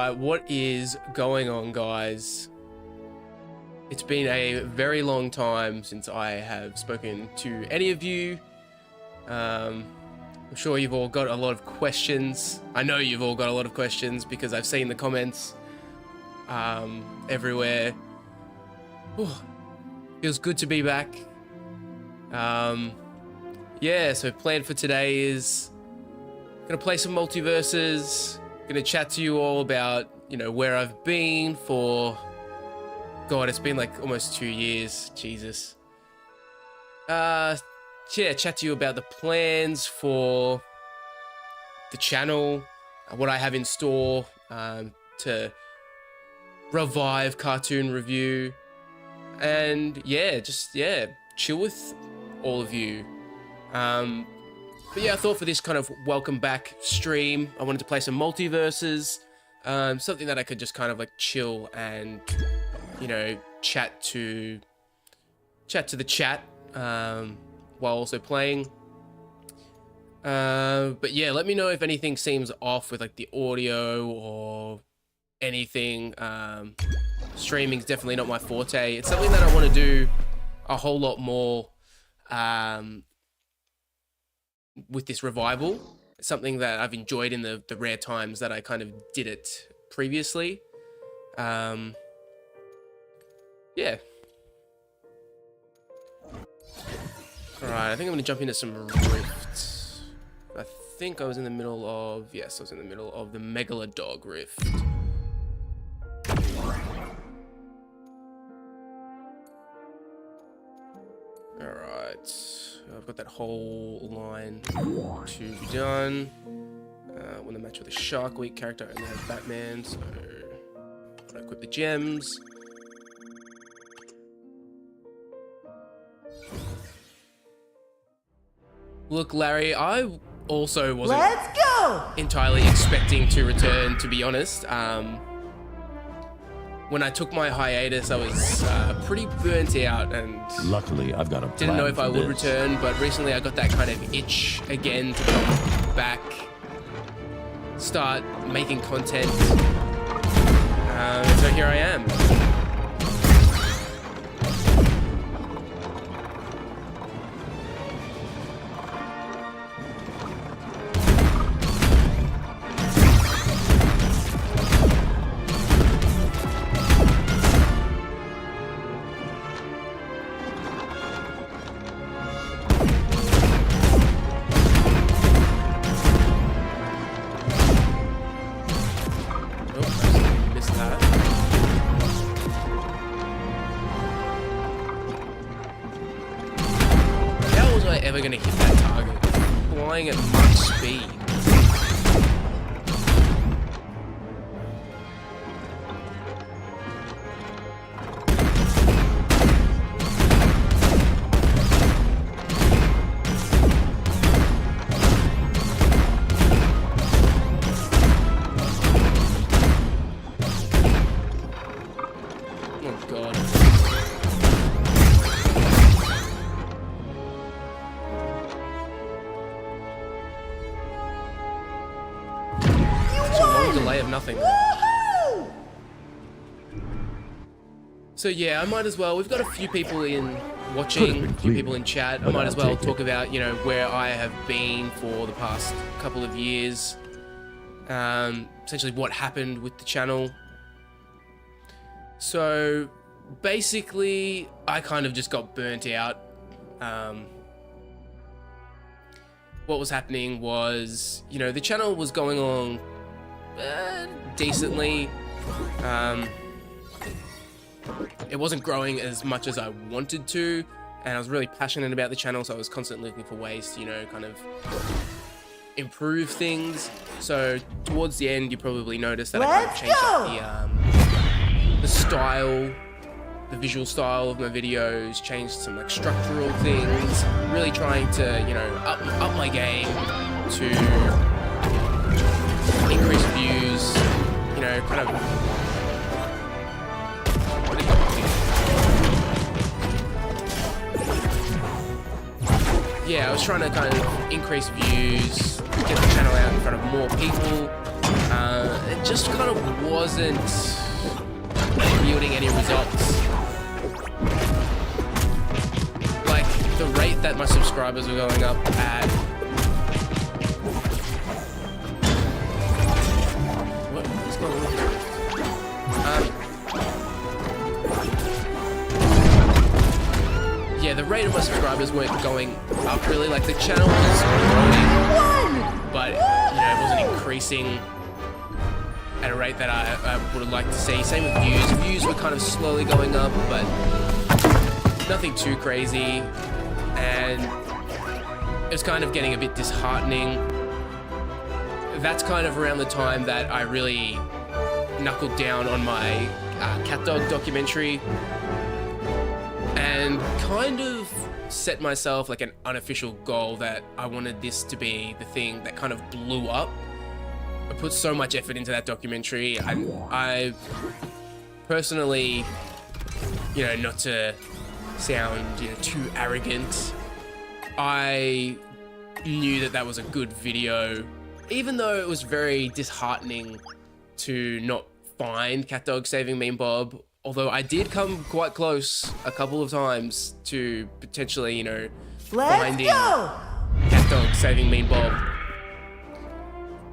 Alright, what is going on, guys? It's been a very long time since I have spoken to any of you. I'm sure you've all got a lot of questions. I know you've all got a lot of questions because I've seen the comments everywhere. Whew. Feels good to be back. Yeah, so plan for today is gonna play some Multiversus. Gonna chat to you all about, you know, where I've been for... God, it's been like almost 2 years. Jesus. Yeah, chat to you about the plans for the channel, what I have in store to revive Cartoon Review, and yeah, just chill with all of you. But yeah, I thought for this kind of welcome back stream, I wanted to play some Multiversus, something that I could just kind of like chill and, you know, chat to the chat while also playing. But yeah, let me know if anything seems off with like the audio or anything. Streaming's definitely not my forte. It's something that I want to do a whole lot more with this revival. It's something that I've enjoyed in the rare times that I kind of did it previously. Yeah. Alright, I think I'm gonna jump into some rifts. I think I was in the middle of... Yes, I was in the middle of the Megalodog rift. Alright. I've got that whole line to be done. Won the match with a Shark Week character. I only have Batman, so I equip the gems. Look, Larry, I also wasn't entirely expecting to return, to be honest. When I took my hiatus, I was pretty burnt out and luckily I've got a plan. Didn't know if I would return, but recently I got that kind of itch again to come back, start making content. So here I am. Ever gonna hit that target? Flying at Mach speed. Oh God. Delay of nothing. So yeah, I might as well, we've got a few people in watching, a few people in chat. I might as well talk about, you know, where I have been for the past couple of years. Essentially what happened with the channel. So basically, I kind of just got burnt out. What was happening was, you know, the channel was going on decently. It wasn't growing as much as I wanted to, and I was really passionate about the channel, so I was constantly looking for ways to, you know, kind of improve things. So towards the end, you probably noticed that I kind of changed up the style, the visual style of my videos, changed some like structural things, really trying to, you know, up my game to increase views, you know, kind of... Yeah, I was trying to kind of increase views, get the channel out in front of more people. it just kind of wasn't yielding any results. Like, the rate that my subscribers were going up at... What is going on here? Yeah, the rate of my subscribers weren't going up really. Like, the channel was growing, but, you know, it wasn't increasing at a rate that I would have liked to see. Same with views. Views were kind of slowly going up, but nothing too crazy. And it was kind of getting a bit disheartening. That's kind of around the time that I really knuckled down on my cat dog documentary and kind of set myself like an unofficial goal that I wanted this to be the thing that kind of blew up. I put so much effort into that documentary. I personally, you know, not to sound, you know, too arrogant, I knew that that was a good video, even though it was very disheartening to not find Cat Dog Saving Mean Bob. Although I did come quite close a couple of times to potentially, you know, finding Cat Dog Saving Mean Bob.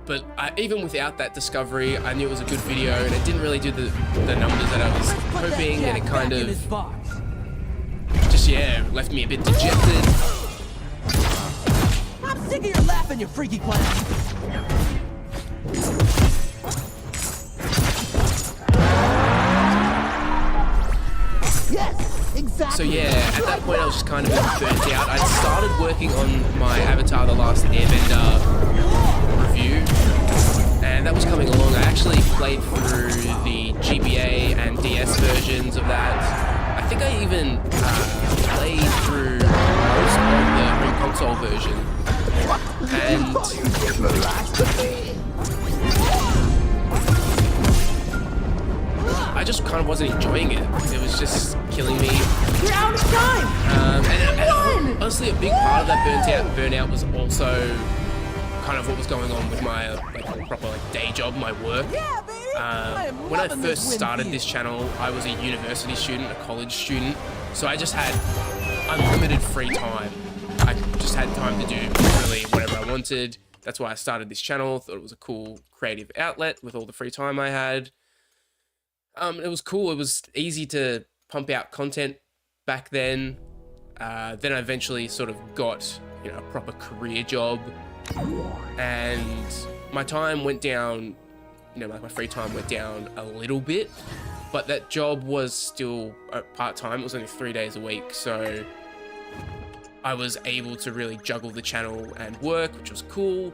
But even without that discovery, I knew it was a good video, and it didn't really do the numbers that I was hoping, and it kind of just, yeah, left me a bit dejected. I'm sick of your laughing, you freaky clown. Yes, exactly. So yeah, at that point I was just kind of burnt out. I'd started working on my Avatar The Last Airbender review, and that was coming along. I actually played through the GBA and DS versions of that. I think I even played through most of the home console version. And I just kind of wasn't enjoying it. It was just killing me. You're out of time. And honestly, a big part of that burnout was also kind of what was going on with my like proper like day job, my work. Yeah, baby. When I first started this channel, I was a university student, a college student, so I just had unlimited free time. I just had time to do really whatever I wanted. That's why I started this channel. Thought it was a cool creative outlet with all the free time I had. It was cool. It was easy to pump out content back then. Then I eventually sort of got, you know, a proper career job, and my time went down, you know, like my free time went down a little bit, but that job was still part-time. It was only 3 days a week, so I was able to really juggle the channel and work, which was cool.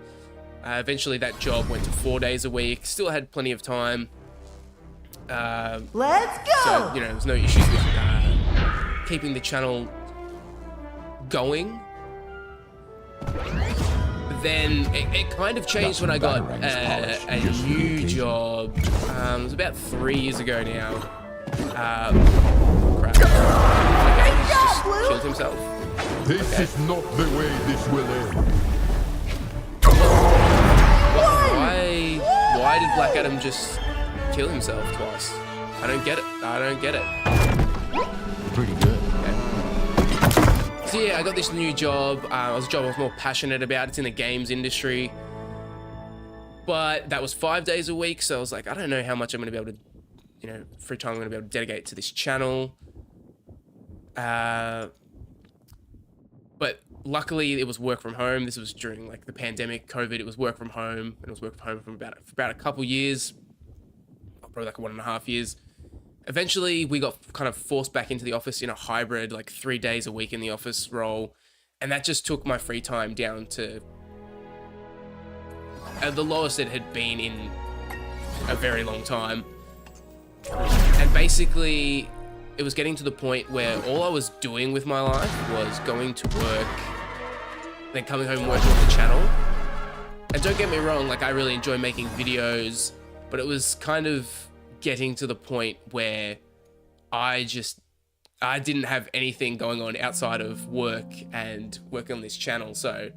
Eventually that job went to 4 days a week. Still had plenty of time. Let's go. So, you know, there's no issues with keeping the channel going. But then it kind of changed when I got a new job. It was about 3 years ago now. Crap. Okay, he's just killed himself. This is not the way this will end. Why did Black Adam just kill himself twice? I don't get it. I don't get it. Pretty good. Okay. So yeah, I got this new job. It was a job I was more passionate about. It's in the games industry. But that was 5 days a week, so I was like, I don't know how much I'm going to be able to, you know, free time I'm going to be able to dedicate to this channel. But luckily it was work from home. This was during like the pandemic, COVID. It was work from home, and it was work from home for about a couple years. Probably like 1.5 years. Eventually we got kind of forced back into the office in a hybrid, like 3 days a week in the office role. And that just took my free time down to the lowest it had been in a very long time. And basically it was getting to the point where all I was doing with my life was going to work, then coming home and working on the channel. And don't get me wrong, like I really enjoy making videos, but it was kind of getting to the point where I didn't have anything going on outside of work and working on this channel. So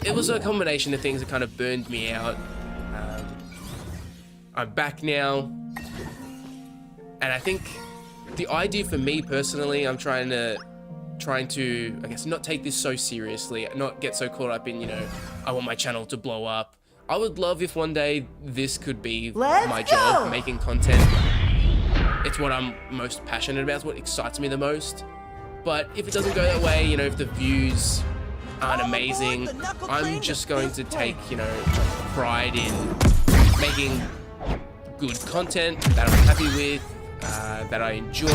it was a combination of things that kind of burned me out. I'm back now. And I think the idea for me personally, I'm trying to, I guess, not take this so seriously, not get so caught up in, you know, I want my channel to blow up. I would love if one day this could be my job, making content. It's what I'm most passionate about, it's what excites me the most. But if it doesn't go that way, you know, if the views aren't amazing, I'm just going to take, you know, pride in making good content that I'm happy with, that I enjoy,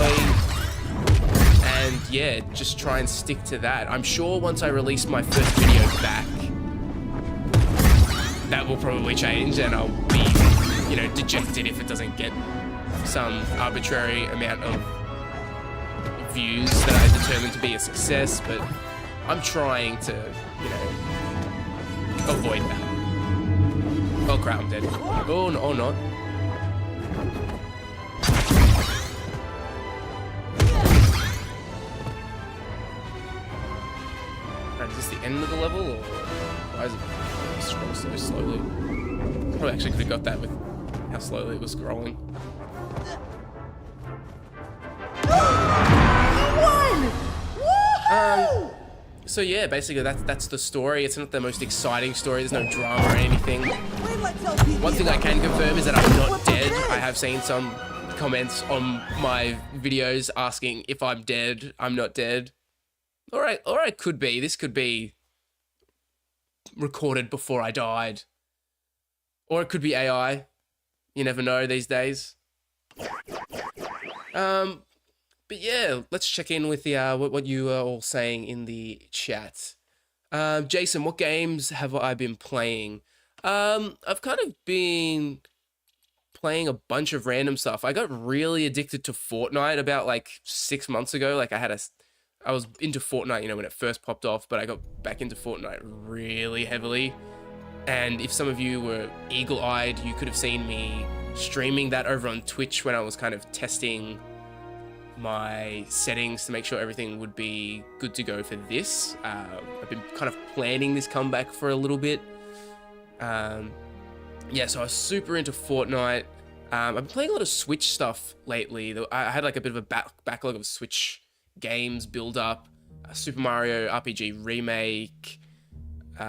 and yeah, just try and stick to that. I'm sure once I release my first video back, that will probably change, and I'll be, you know, dejected if it doesn't get some arbitrary amount of views that I determine to be a success, but I'm trying to, you know, avoid that. Oh crap, I'm dead. Oh, no, or not. Is this the end of the level, or why is it scroll so slowly? Probably actually could have got that with how slowly it was scrolling. So yeah, basically that's the story. It's not the most exciting story. There's no drama or anything. One thing I can confirm is that I'm not dead. I have seen some comments on my videos asking if I'm dead. I'm not dead. Or I could be. This could be recorded before I died. Or it could be AI. You never know these days. But yeah, let's check in with the what you are all saying in the chat. Jason, what games have I been playing? I've kind of been playing a bunch of random stuff. I got really addicted to Fortnite about like 6 months ago. Like I was into Fortnite, you know, when it first popped off, but I got back into Fortnite really heavily. And if some of you were eagle-eyed, you could have seen me streaming that over on Twitch when I was kind of testing my settings to make sure everything would be good to go for this. I've been kind of planning this comeback for a little bit. Yeah, so I was super into Fortnite. I've been playing a lot of Switch stuff lately. I had like a bit of a backlog of Switch games build up. Super Mario RPG Remake,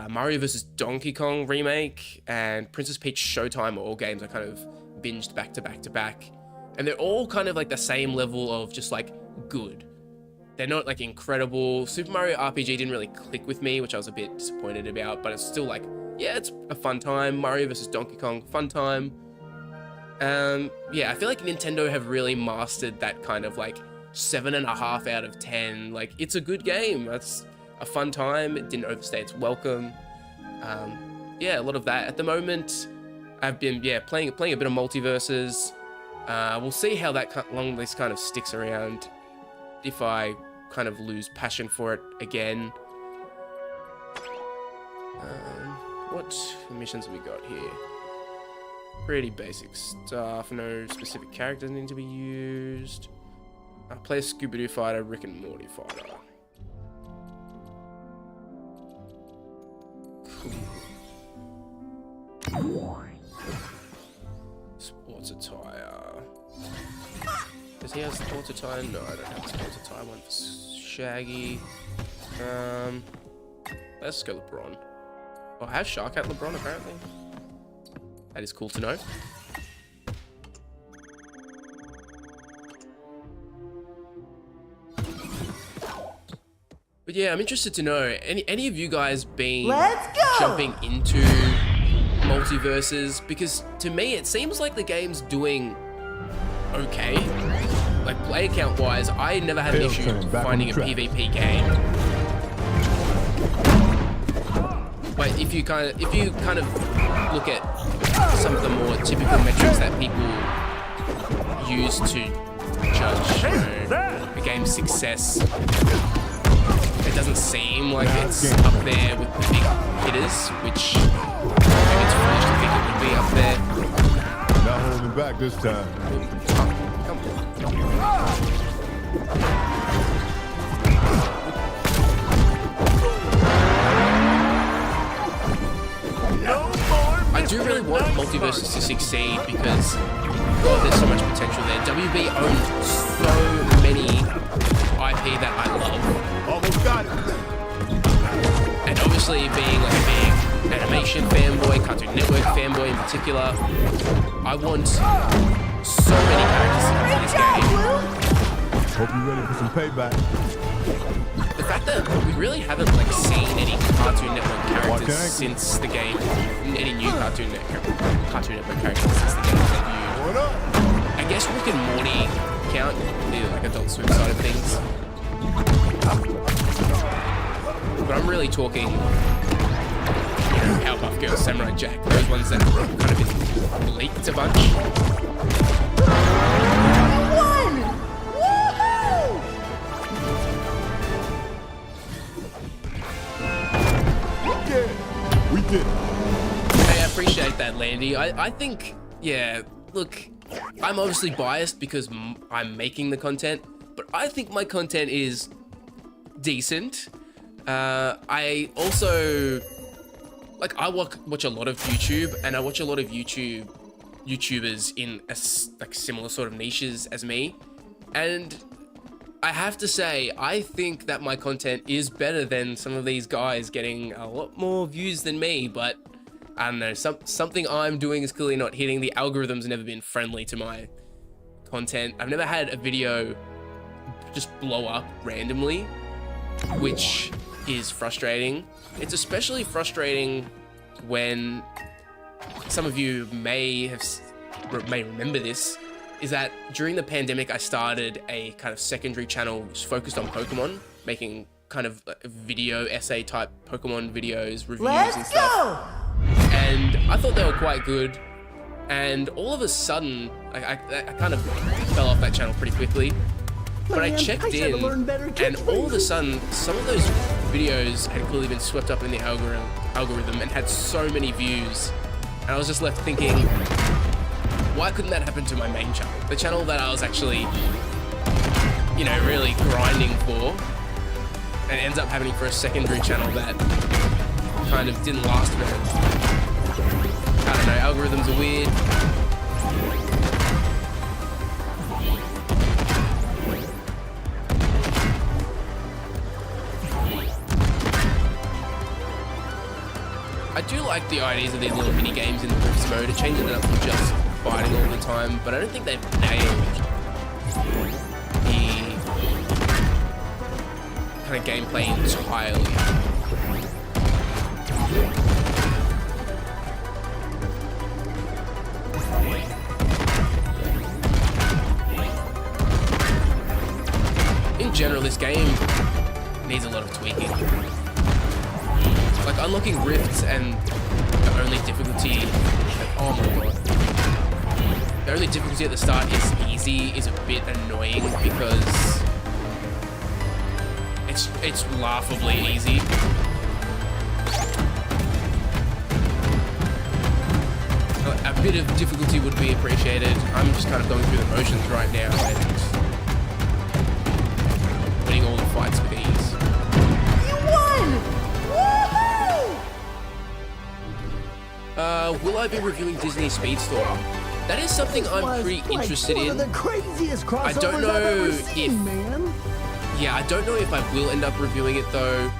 Mario vs. Donkey Kong Remake, and Princess Peach Showtime are all games I kind of binged back to back to back. And they're all kind of like the same level of just like good. They're not like incredible. Super Mario RPG didn't really click with me, which I was a bit disappointed about, but it's still like, yeah, it's a fun time. Mario vs. Donkey Kong, fun time. Yeah, I feel like Nintendo have really mastered that kind of like 7.5 out of 10. Like, it's a good game. That's a fun time. It didn't overstay its welcome. Yeah, a lot of that. At the moment, I've been, yeah, playing a bit of Multiversus. We'll see how long this kind of sticks around, if I kind of lose passion for it again. What missions have we got here? Pretty basic stuff. No specific characters need to be used. Play a Scooby-Doo fighter, Rick and Morty fighter. Cool. Sports attire. Does he have sports attire? No, I don't have sports attire. One for Shaggy. Let's go LeBron. Oh, I have Shark at LeBron apparently. That is cool to know. But yeah, I'm interested to know, any of you guys been jumping into Multiversus? Because to me, it seems like the game's doing okay. Like player count wise, I never had an issue finding a PvP game. But if you kind of look at some of the more typical metrics that people use to judge, you know, a game's success, it doesn't seem like it's up there with the big hitters, which maybe it's foolish to think it would be up there. Not holding back this time. Come on. I do really want Multiversus to succeed because, God, there's so much potential there. WB owns so many IP that I love. Almost got it. And obviously being like a big animation fanboy, Cartoon Network fanboy in particular, I want so many characters to come to this game. Hope you're ready for some payback. The fact that we really haven't like seen any Cartoon Network characters since the game, any new Cartoon Network characters since the game debuted. What up? I guess Rick and Morty count, the like Adult Swim side of things. But I'm really talking, you know, Powerpuff Girls, Samurai Jack, those ones that have kind of been leaked a bunch. Won! Woohoo! Yeah, we did it. Hey, I appreciate that, Landy. I think, yeah, look, I'm obviously biased because I'm making the content, but I think my content is decent. I also, like, I watch a lot of YouTube, and I watch a lot of YouTubers in like similar sort of niches as me, and I have to say, I think that my content is better than some of these guys getting a lot more views than me, but I don't know, something I'm doing is clearly not hitting. The algorithm's never been friendly to my content. I've never had a video just blow up randomly, which is frustrating. It's especially frustrating when some of you may remember this, is that during the pandemic, I started a kind of secondary channel focused on Pokemon, making kind of video essay type Pokemon videos, reviews and stuff. Go! And I thought they were quite good. And all of a sudden, I kind of fell off that channel pretty quickly. But I checked in, and all of a sudden, some of those videos had clearly been swept up in the algorithm and had so many views. And I was just left thinking, why couldn't that happen to my main channel? The channel that I was actually, you know, really grinding for, and ends up happening for a secondary channel that kind of didn't last very long. I don't know, algorithms are weird. I do like the ideas of these little mini games in the Rifts mode. It changes it up from just fighting all the time, but I don't think they've nailed the kind of gameplay entirely. In general, this game needs a lot of tweaking. Like, unlocking rifts and the only difficulty, like, oh my god. The only difficulty at the start is easy is a bit annoying because it's laughably easy. A bit of difficulty would be appreciated. I'm just kind of going through the motions right now and winning all the fights with ease. You won! Will I be reviewing Disney Speedstorm? That is something I'm pretty interested in. I don't know if... Yeah, I don't know if I will end up reviewing it though.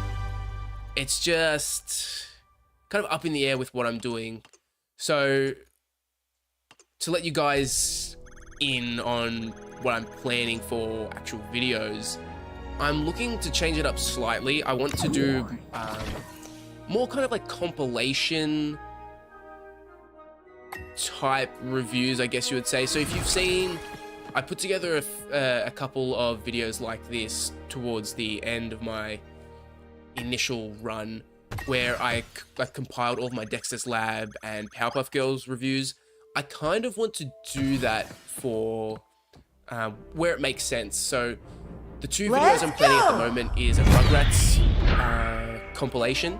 It's just kind of up in the air with what I'm doing. So, to let you guys in on what I'm planning for actual videos, I'm looking to change it up slightly. I want to do more kind of like compilation type reviews, I guess you would say. So if you've seen, I put together a couple of videos like this towards the end of my initial run, where I compiled all of my Dexter's Lab and Powerpuff Girls reviews. I kind of want to do that for where it makes sense. So the two videos I'm planning at the moment is a Rugrats compilation.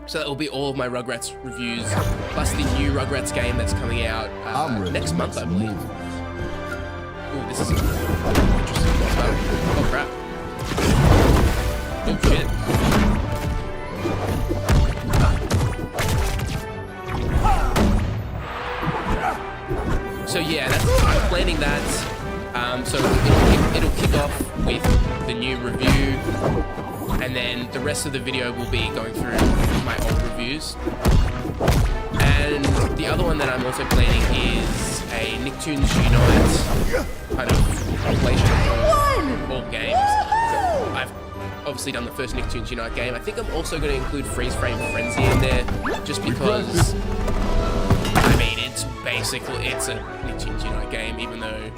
So that will be all of my Rugrats reviews, plus the new Rugrats game that's coming out next month, I believe. Ooh, this is interesting. Oh crap. Oh shit. So it'll kick off with the new review, and then the rest of the video will be going through my old reviews. And the other one that I'm also planning is a Nicktoons Unite kind of compilation of all games. So I've obviously done the first Nicktoons Unite game. I think I'm also going to include Freeze Frame Frenzy in there, just because, I mean, it's a Nicktoons Unite game, even though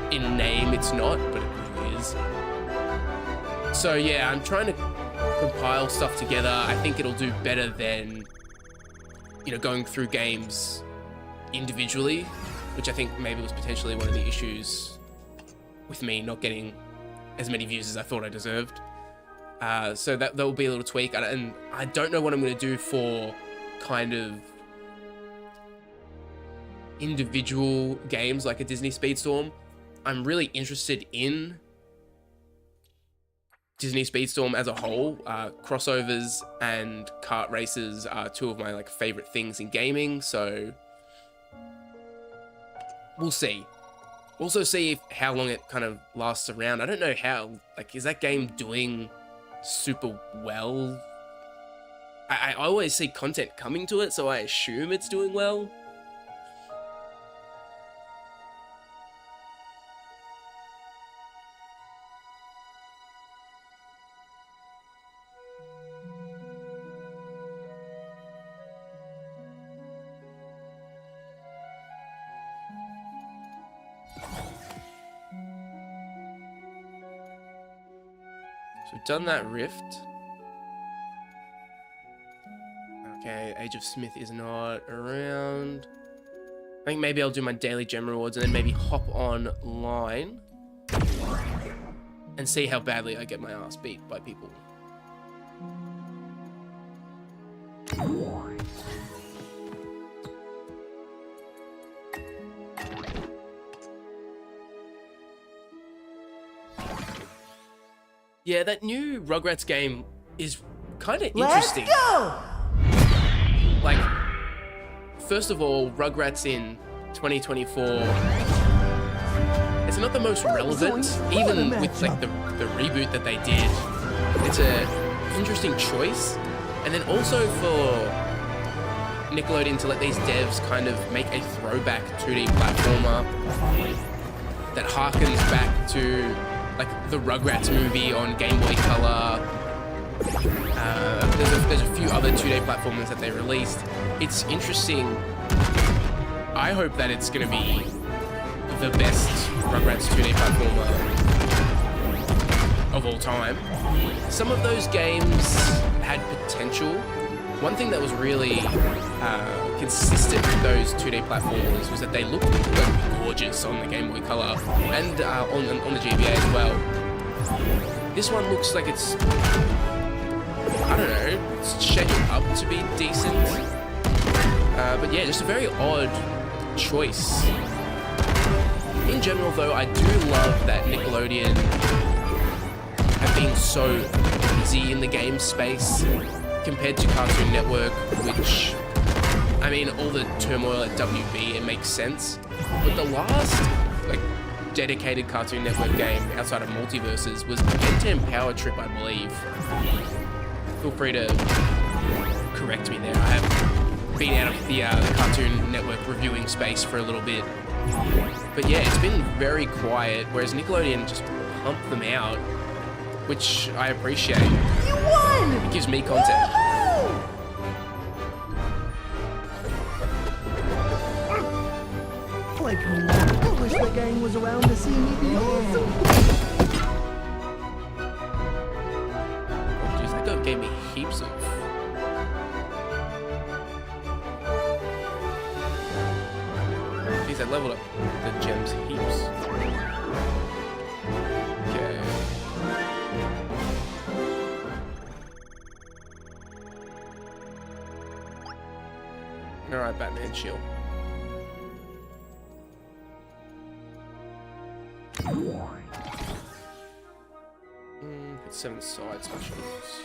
in name it's not, but it really is. So yeah, I'm trying to compile stuff together. I think it'll do better than, you know, going through games individually, which I think maybe was potentially one of the issues with me not getting as many views as I thought I deserved. So that will be a little tweak, and I don't know what I'm going to do for kind of individual games like a Disney Speedstorm. I'm really interested in Disney Speedstorm as a whole. Crossovers and kart races are two of my favorite things in gaming, so we'll see. Also see how long it kind of lasts around. I don't know how, is that game doing super well? I always see content coming to it, so I assume it's doing well. So we've done that rift. Okay, Age of Smith is not around. I think maybe I'll do my daily gem rewards and then maybe hop online and see how badly I get my ass beat by people. Yeah, that new Rugrats game is kind of interesting. Let's go! First of all, Rugrats in 2024, it's not the most relevant, even with the reboot that they did. It's a interesting choice. And then also for Nickelodeon to let these devs kind of make a throwback 2D platformer that harkens back to the Rugrats movie on Game Boy Color. There's a few other 2D platformers that they released. It's interesting. I hope that it's going to be the best Rugrats 2D platformer of all time. Some of those games had potential. One thing that was really consistent with those 2D platformers was that they looked gorgeous on the Game Boy Color and on the GBA as well. This one looks like it's, I don't know, it's shaping up to be decent. But yeah, just a very odd choice. In general though, I do love that Nickelodeon have been so busy in the game space compared to Cartoon Network, which, I mean, all the turmoil at WB, it makes sense. But the last dedicated Cartoon Network game outside of Multiversus was Ben 10 Power Trip, I believe. Feel free to correct me there. I have been out of the Cartoon Network reviewing space for a little bit. But yeah, it's been very quiet, whereas Nickelodeon just pumped them out, which I appreciate. You won! It gives me content. Like me. I wish the gang was around to see me be awesome. Jeez, that guy gave me heaps of... Jeez, I leveled up the gems heaps. Okay. Alright, Batman, chill. It's 7 side specials.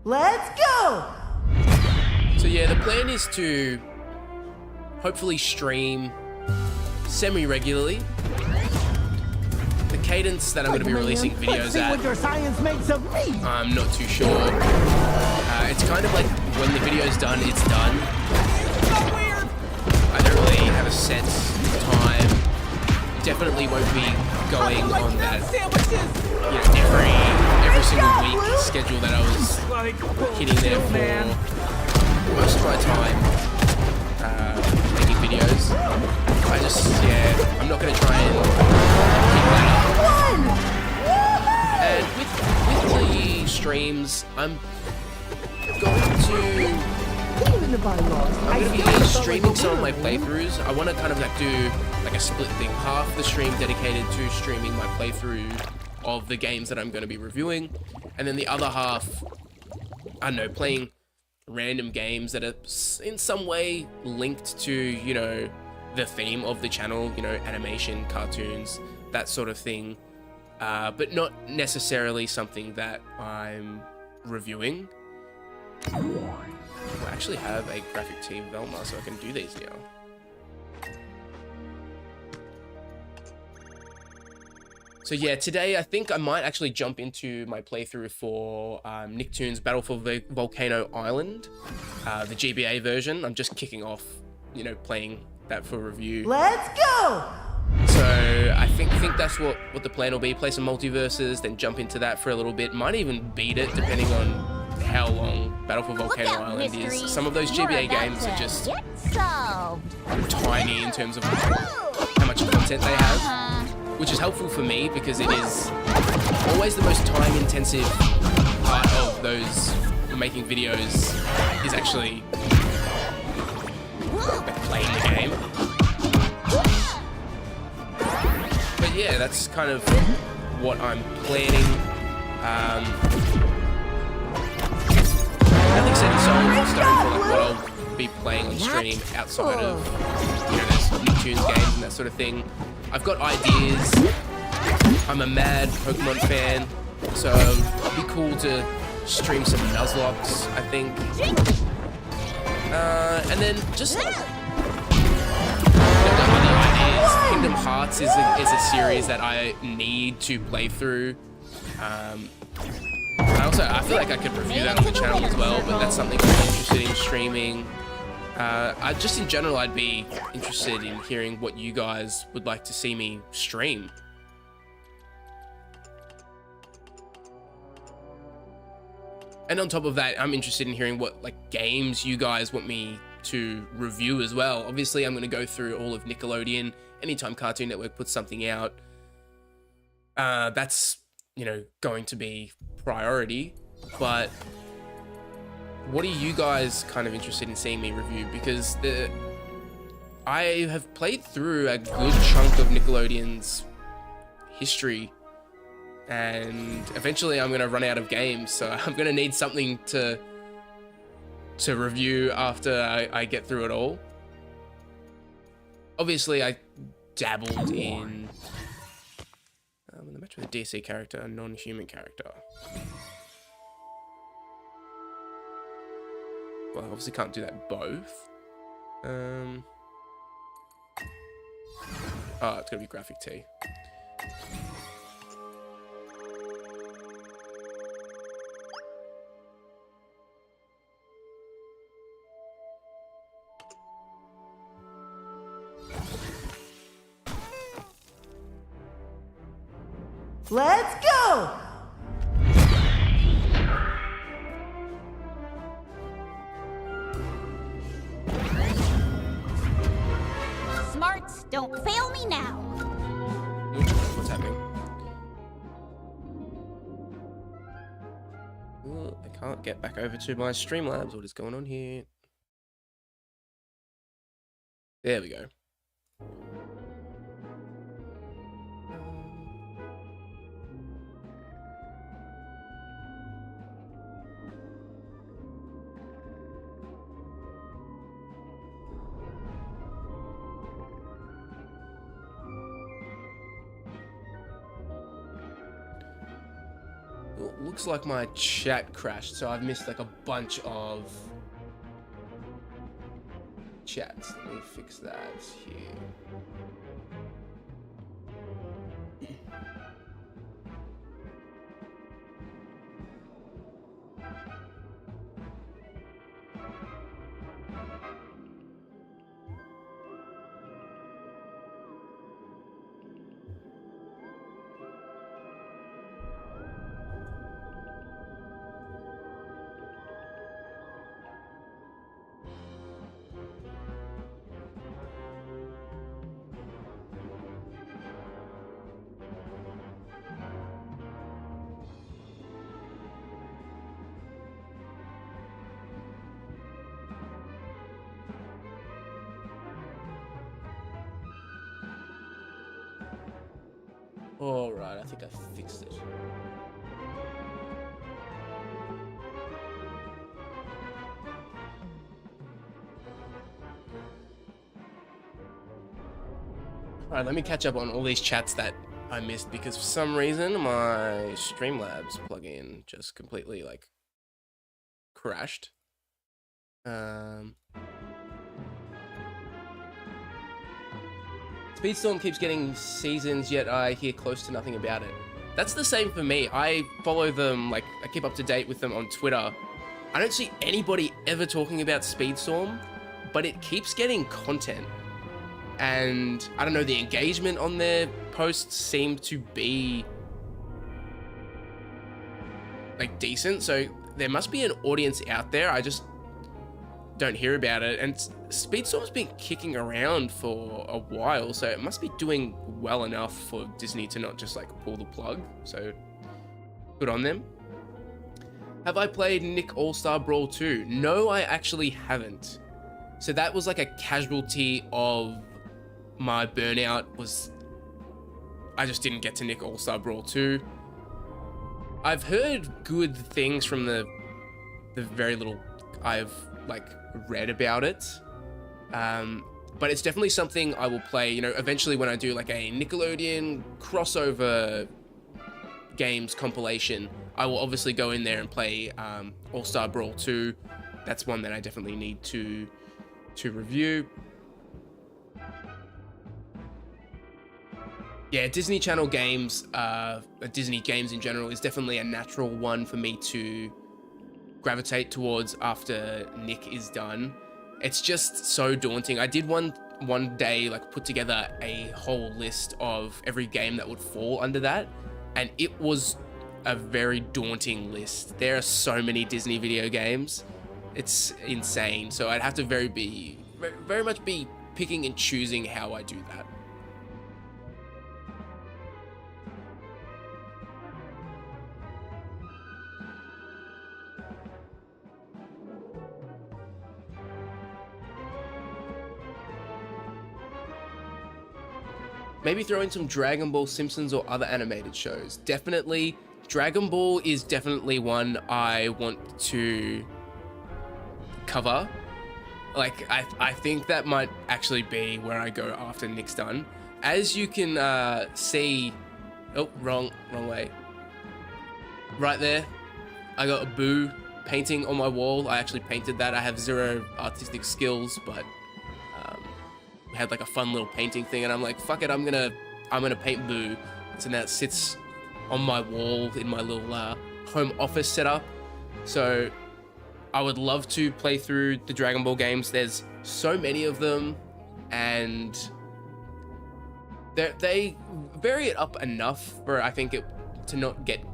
Let's go! So yeah, the plan is to hopefully stream semi-regularly. The cadence that I'm going to be releasing videos Let's see what your science makes of me. I'm not too sure. It's kind of like when the video's done, it's done. I don't really have a set time. Definitely won't be going on that, you know, every single week schedule that I was hitting there for most of my time making videos. I'm not going to try and keep that up. And with the streams, I'm going to be streaming some of my playthroughs. I want to kind of like do like a split thing. Half the stream dedicated to streaming my playthrough of the games that I'm going to be reviewing. And then the other half, I don't know, playing random games that are in some way linked to, you know, the theme of the channel, you know, animation, cartoons, that sort of thing. But not necessarily something that I'm reviewing. I actually have a graphic tee Velma, so I can do these now. So yeah, today I think I might actually jump into my playthrough for Nicktoons Battle for Volcano Island, the GBA version. I'm just kicking off, you know, playing that for review. Let's go! So I think that's what the plan will be. Play some Multiversus, then jump into that for a little bit. Might even beat it, depending on how long Battle for Volcano Island is. Some of those GBA games are just tiny in terms of how much content they have, which is helpful for me because it is always the most time-intensive part of those making videos is actually like playing the game. But yeah, that's kind of what I'm planning. Nothing set in stone for like what I'll be playing on stream outside of, you know, those Nicktoons games and that sort of thing. I've got ideas. I'm a mad Pokemon fan, so it'd be cool to stream some Nuzlocke, I think. And then just other ideas. Kingdom Hearts is a series that I need to play through. I feel like I could review that on the channel as well, but that's something I'm interested in streaming. Just in general, I'd be interested in hearing what you guys would like to see me stream. And on top of that, I'm interested in hearing what like games you guys want me to review as well. Obviously, I'm going to go through all of Nickelodeon. Anytime Cartoon Network puts something out, that's, you know, going to be priority. But what are you guys kind of interested in seeing me review? Because I have played through a good chunk of Nickelodeon's history, and eventually I'm going to run out of games, so I'm going to need something to review after I get through it all. Obviously, I dabbled in the match with a DC character, a non-human character. Well, I obviously can't do that both. Oh, it's gonna be graphic tee. Let's go! Smarts, don't fail me now. What's happening? Ooh, I can't get back over to my Streamlabs. What is going on here? There we go. Looks like my chat crashed, so I've missed like a bunch of chats. Let me fix that here. All right, I think I fixed it. All right, let me catch up on all these chats that I missed because for some reason my Streamlabs plugin just completely like crashed. Speedstorm keeps getting seasons, yet I hear close to nothing about it. That's the same for me. I follow them, like, I keep up to date with them on Twitter. I don't see anybody ever talking about Speedstorm, but it keeps getting content. And, I don't know, the engagement on their posts seem to be, like, decent. So, there must be an audience out there. I just don't hear about it. And Speedstorm's been kicking around for a while, so it must be doing well enough for Disney to not just like pull the plug. So good on them. Have I played Nick All-Star Brawl 2? No, I actually haven't. So that was like a casualty of my burnout, was I just didn't get to Nick All-Star Brawl 2. I've heard good things from the very little I've like read about it. But it's definitely something I will play, you know, eventually when I do like a Nickelodeon crossover games compilation. I will obviously go in there and play All-Star Brawl 2. That's one that I definitely need to review. Yeah, Disney Channel games, Disney games in general is definitely a natural one for me to gravitate towards after Nick is done. It's just so daunting. I did one day like put together a whole list of every game that would fall under that, and it was a very daunting list. There are so many Disney video games. It's insane. So I'd have to very much be picking and choosing how I do that. Maybe throw in some Dragon Ball, Simpsons, or other animated shows. Definitely, Dragon Ball is definitely one I want to cover. Like, I think that might actually be where I go after Nick's done. As you can see, oh, wrong way. Right there, I got a Boo painting on my wall. I actually painted that. I have zero artistic skills, but had like a fun little painting thing, and I'm like, fuck it, I'm gonna paint Boo. So now it sits on my wall in my little home office setup. So I would love to play through the Dragon Ball games. There's so many of them, and they vary it up enough for I think it to not get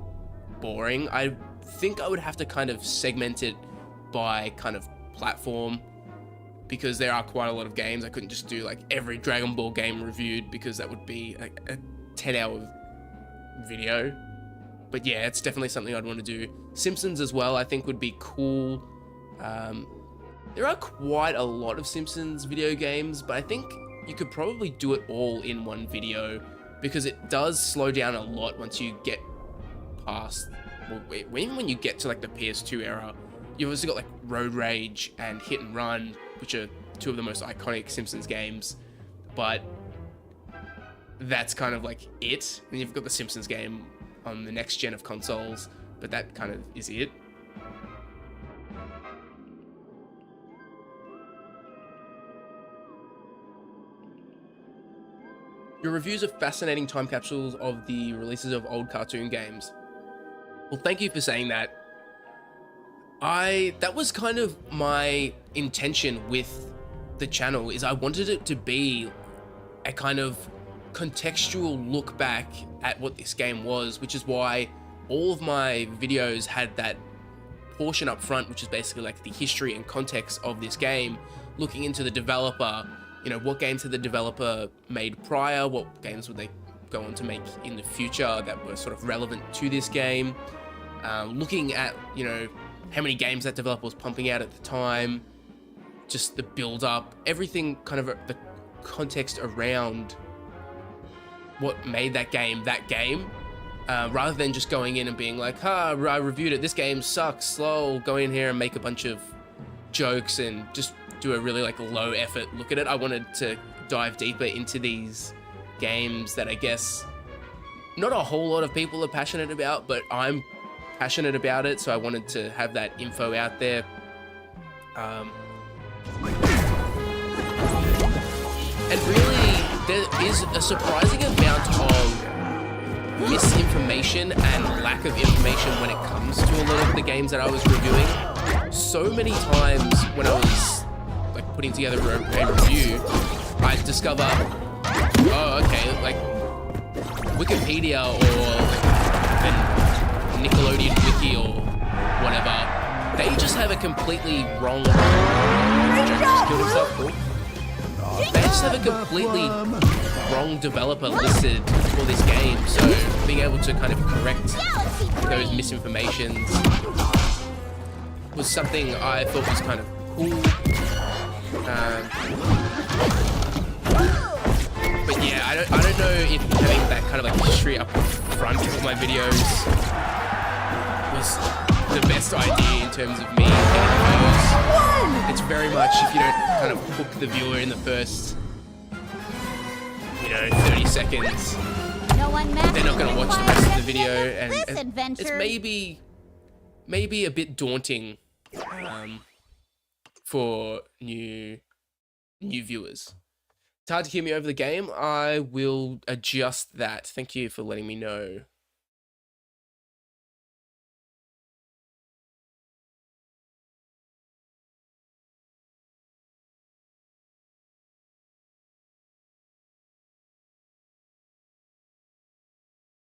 boring. I think I would have to kind of segment it by kind of platform, because there are quite a lot of games. I couldn't just do like every Dragon Ball game reviewed, because that would be a 10-hour video. But yeah, it's definitely something I'd want to do. Simpsons as well, I think would be cool. There are quite a lot of Simpsons video games, but I think you could probably do it all in one video, because it does slow down a lot once you get past, well, even when you get to like the PS2 era. You've also got like Road Rage and Hit and Run, which are two of the most iconic Simpsons games, but that's kind of like it. And you've got the Simpsons game on the next gen of consoles, but that kind of is it. Your reviews are fascinating time capsules of the releases of old cartoon games. Well, thank you for saying that. That was kind of my intention with the channel, is I wanted it to be a kind of contextual look back at what this game was, which is why all of my videos had that portion up front, which is basically like the history and context of this game, looking into the developer, you know, what games had the developer made prior, what games would they go on to make in the future that were sort of relevant to this game, looking at, you know, how many games that developer was pumping out at the time, just the build up, everything kind of the context around what made that game, rather than just going in and being like, I reviewed it, this game sucks, slow, go in here and make a bunch of jokes and just do a really like low effort look at it. I wanted to dive deeper into these games that I guess not a whole lot of people are passionate about, but I'm passionate about it, so I wanted to have that info out there. And really, there is a surprising amount of misinformation and lack of information when it comes to a lot of the games that I was reviewing. So many times when I was like putting together a review, I discover, oh, okay, like Wikipedia or like the Nickelodeon wiki or whatever, they just have a completely wrong. Killed himself, cool. They just have a completely wrong developer listed for this game, so being able to kind of correct those misinformations was something I thought was kind of cool. But yeah, I don't know if having that kind of like history up front of my videos was the best idea in terms of me getting views. It's very much, if you don't kind of hook the viewer in the first, 30 seconds, they're not going to watch the rest of the video, and it's maybe a bit daunting for new viewers. It's hard to hear me over the game. I will adjust that. Thank you for letting me know.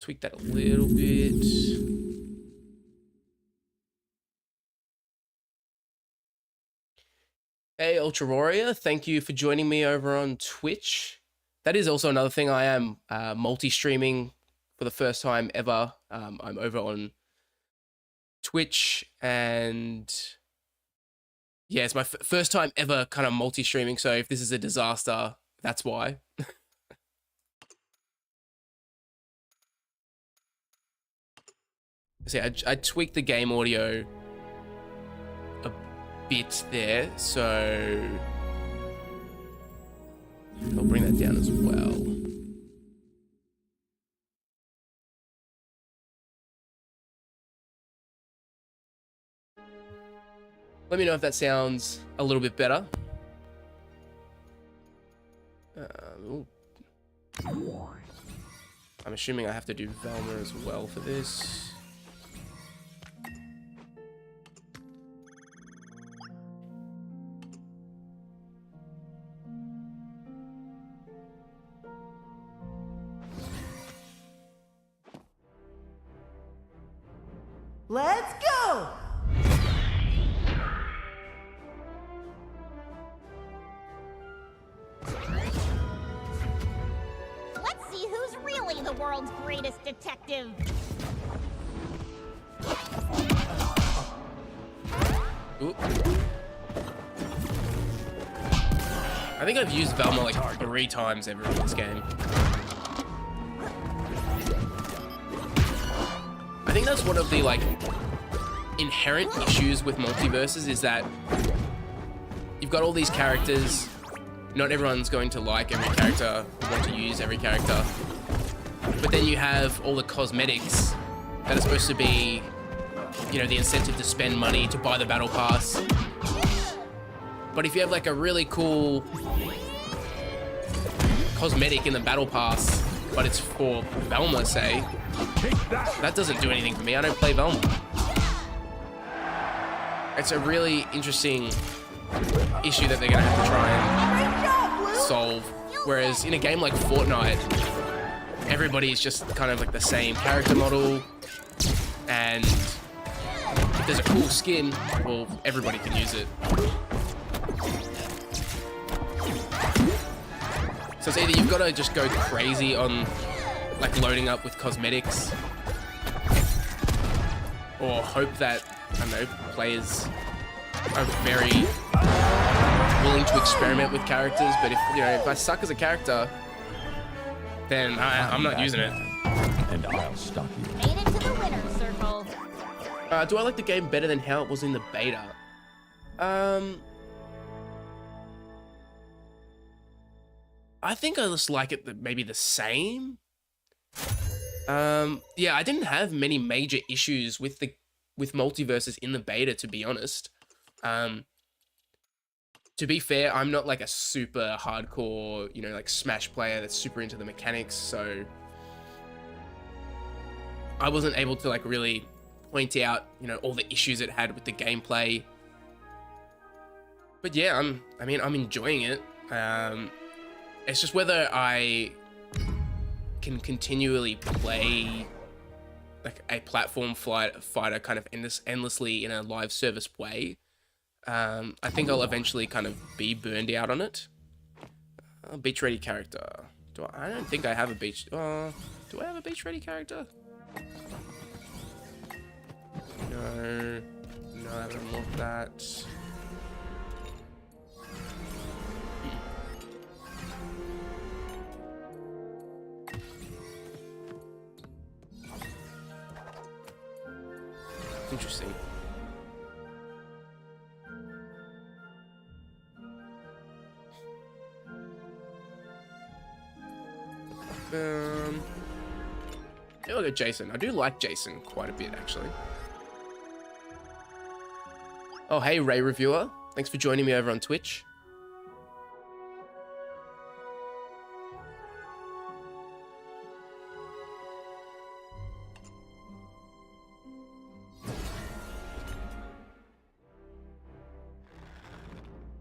Tweak that a little bit. Hey, Ultra Warrior, thank you for joining me over on Twitch. That is also another thing. I am multi-streaming for the first time ever. I'm over on Twitch, and yeah, it's my first time ever kind of multi-streaming, so if this is a disaster, that's why. See, I tweaked the game audio a bit there, so I'll bring that down as well. Let me know if that sounds a little bit better. I'm assuming I have to do Velma as well for this. Let's go! Let's see who's really the world's greatest detective. Ooh. I think I've used Velma like 3 times ever in this game. I think that's one of the like inherent issues with Multiversus, is that you've got all these characters. Not everyone's going to like every character, want to use every character. But then you have all the cosmetics that are supposed to be you know, the incentive to spend money to buy the battle pass. But if you have like a really cool cosmetic in the battle pass, but it's for Velma, say, that doesn't do anything for me. I don't play Velma. It's a really interesting issue that they're gonna have to try and solve. Whereas in a game like Fortnite, everybody is just kind of like the same character model, and if there's a cool skin, well, everybody can use it. So it's either you've got to just go crazy on like loading up with cosmetics, or hope that, I don't know, players are very willing to experiment with characters. But if, you know, if I suck as a character, then I'm not using it. And I'll stop you. Made it to the winner's circle. Do I like the game better than how it was in the beta? I think I just like it maybe the same. Yeah, I didn't have many major issues with Multiversus in the beta, to be honest. To be fair, I'm not like a super hardcore, you know, like Smash player that's super into the mechanics, so I wasn't able to like really point out, you know, all the issues it had with the gameplay. But yeah, I'm enjoying it. It's just whether I can continually play like a platform fighter kind of endlessly in a live service way. I think I'll eventually kind of be burned out on it. Beach ready character. I don't think I have a beach. Do I have a beach ready character? No, I haven't looked that. Interesting. Yeah, look at Jason. I do like Jason quite a bit, actually. Oh, hey, Ray Reviewer. Thanks for joining me over on Twitch.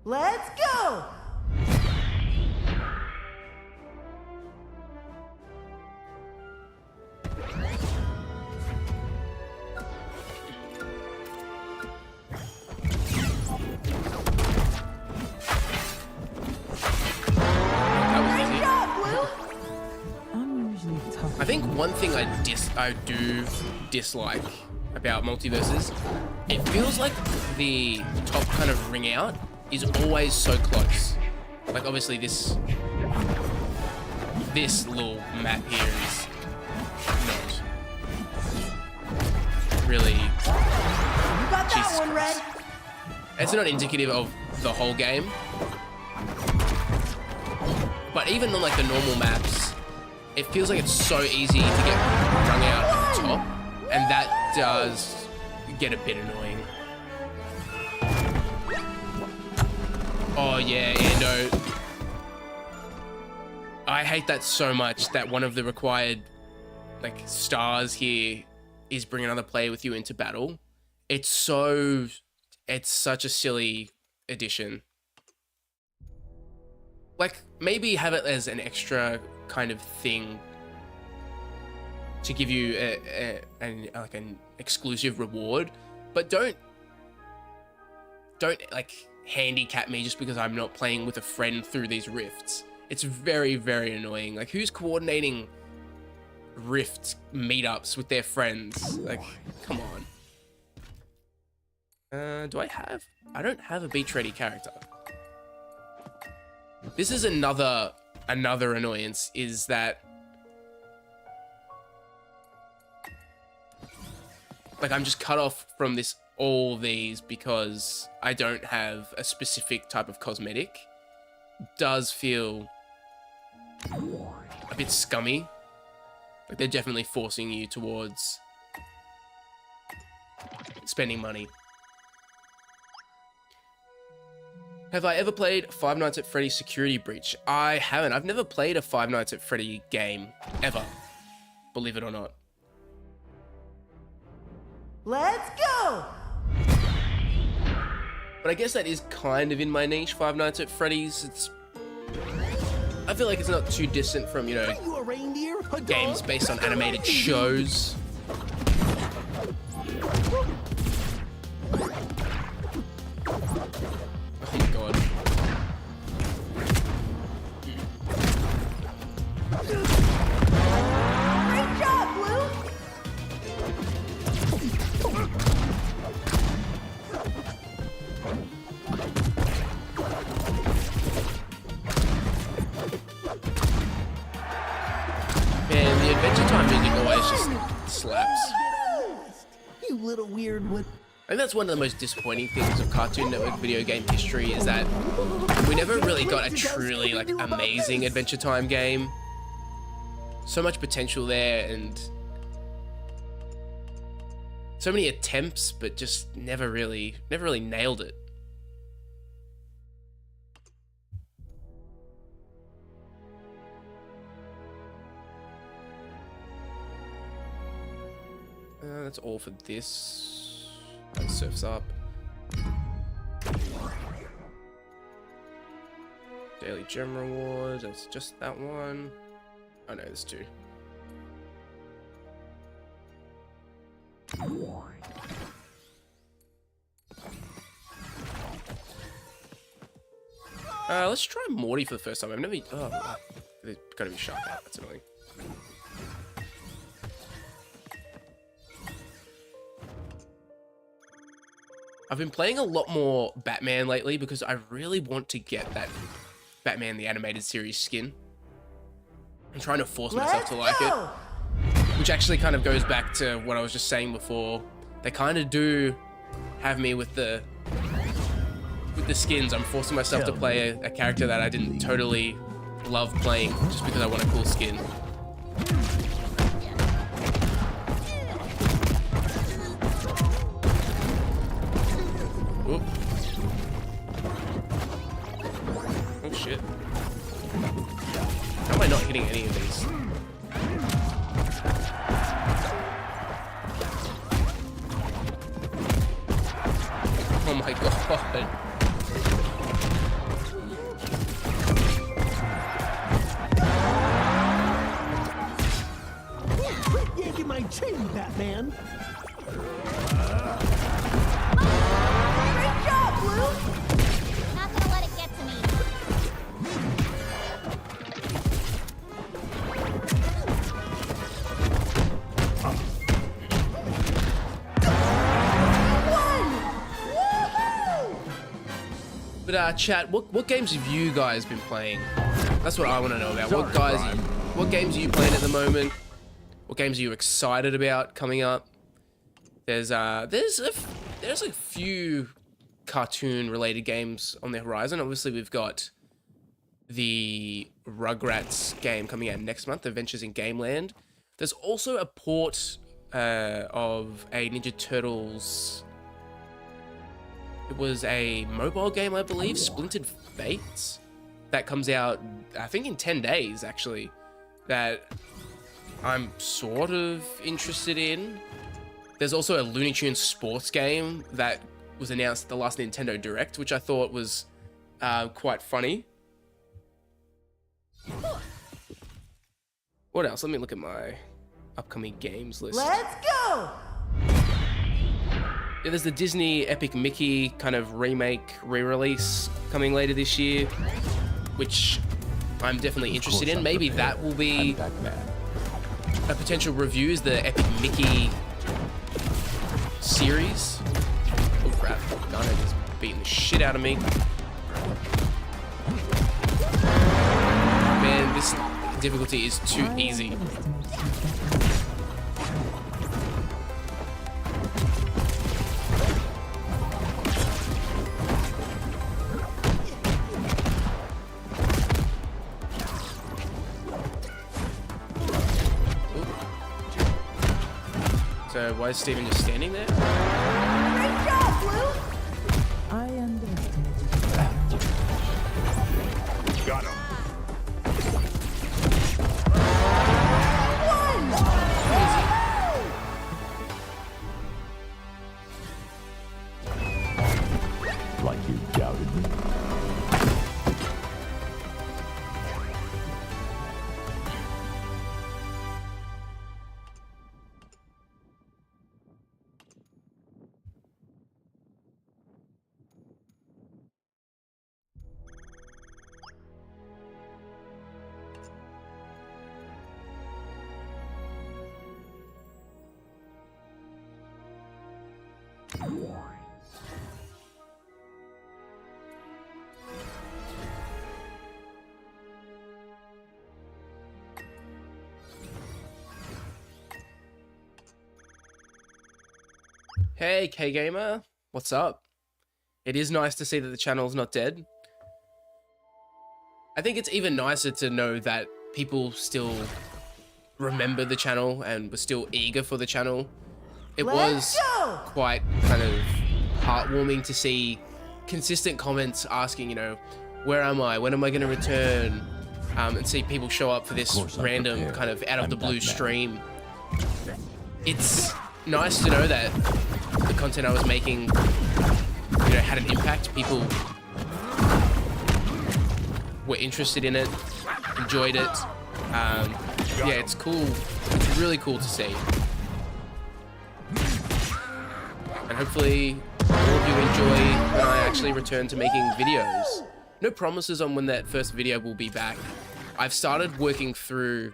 Let's go! I think one thing I do dislike about Multiversus, it feels like the top kind of ring out is always so close. Like obviously this little map here is not really. You got that Jesus one, Christ. Red. It's not indicative of the whole game. But even on like the normal maps, it feels like it's so easy to get rung out at the top, and that does get a bit annoying. Oh yeah, Ando. I hate that so much that one of the required like stars here is bring another player with you into battle. It's such a silly addition. Like maybe have it as an extra kind of thing to give you like an exclusive reward, but don't like handicap me just because I'm not playing with a friend through these rifts. It's very, very annoying. Like who's coordinating rift meetups with their friends? Like, come on. I don't have a beach ready character. This is another annoyance, is that like I'm just cut off from all these because I don't have a specific type of cosmetic. Does feel a bit scummy. Like they're definitely forcing you towards spending money. Have I ever played Five Nights at Freddy's Security Breach? I haven't. I've never played a Five Nights at Freddy game, ever. Believe it or not. Let's go! But I guess that is kind of in my niche, Five Nights at Freddy's. I feel like it's not too distant from, you know, Are you a reindeer? A games dog? based on animated shows. Oh my god. Great job, Blue! Man, the Adventure Time music always just slaps. You little weird one. I think that's one of the most disappointing things of Cartoon Network video game history is that we never really got a truly like amazing Adventure Time game. So much potential there and so many attempts, but just never really nailed it. That's all for this. That surfs up. Daily Gem Reward, that's just that one. Oh no, there's two. Let's try Morty for the first time. I've never... Oh, there's gotta be sharp out, that's annoying. I've been playing a lot more Batman lately because I really want to get that Batman the Animated Series skin. I'm trying to force myself to like it. Which actually kind of goes back to what I was just saying before. They kind of do have me with the skins. I'm forcing myself to play a character that I didn't totally love playing just because I want a cool skin. Oop. Oh shit. How am I not hitting any of these? Oh my god. Quit yanking my chain, Batman! Great job, Blue! Not gonna let it get to me. But chat, what games have you guys been playing? That's what I want to know about. What games are you playing at the moment? What games are you excited about coming up? There's a few cartoon related games on the horizon. Obviously, we've got the Rugrats game coming out next month, Adventures in Gameland. There's also a port of a Ninja Turtles. It was a mobile game, I believe, Splintered Fates, that comes out, I think, in 10 days, actually, that I'm sort of interested in. There's also a Looney Tunes sports game that was announced at the last Nintendo Direct, which I thought was quite funny. What else? Let me look at my upcoming games list. Let's go! Yeah, there's the Disney Epic Mickey kind of remake, re-release coming later this year, which I'm definitely interested in. Maybe that will be a potential review, is the Epic Mickey series. Oh crap, Ghana just beating the shit out of me. Man, this difficulty is too easy. So why is Steven just standing there? Blue? I underestimated you. Got him. Like you doubted me. Hey, K-Gamer. What's up? It is nice to see that the channel's not dead. I think it's even nicer to know that people still remember the channel and were still eager for the channel. It was quite kind of heartwarming to see consistent comments asking, you know, where am I? When am I going to return? And see people show up for this random kind of out of the blue stream. It's nice to know that the content I was making, you know, had an impact. People were interested in it, enjoyed it. Yeah, it's cool. It's really cool to see. And hopefully all of you enjoy when I actually return to making videos. No promises on when that first video will be back. I've started working through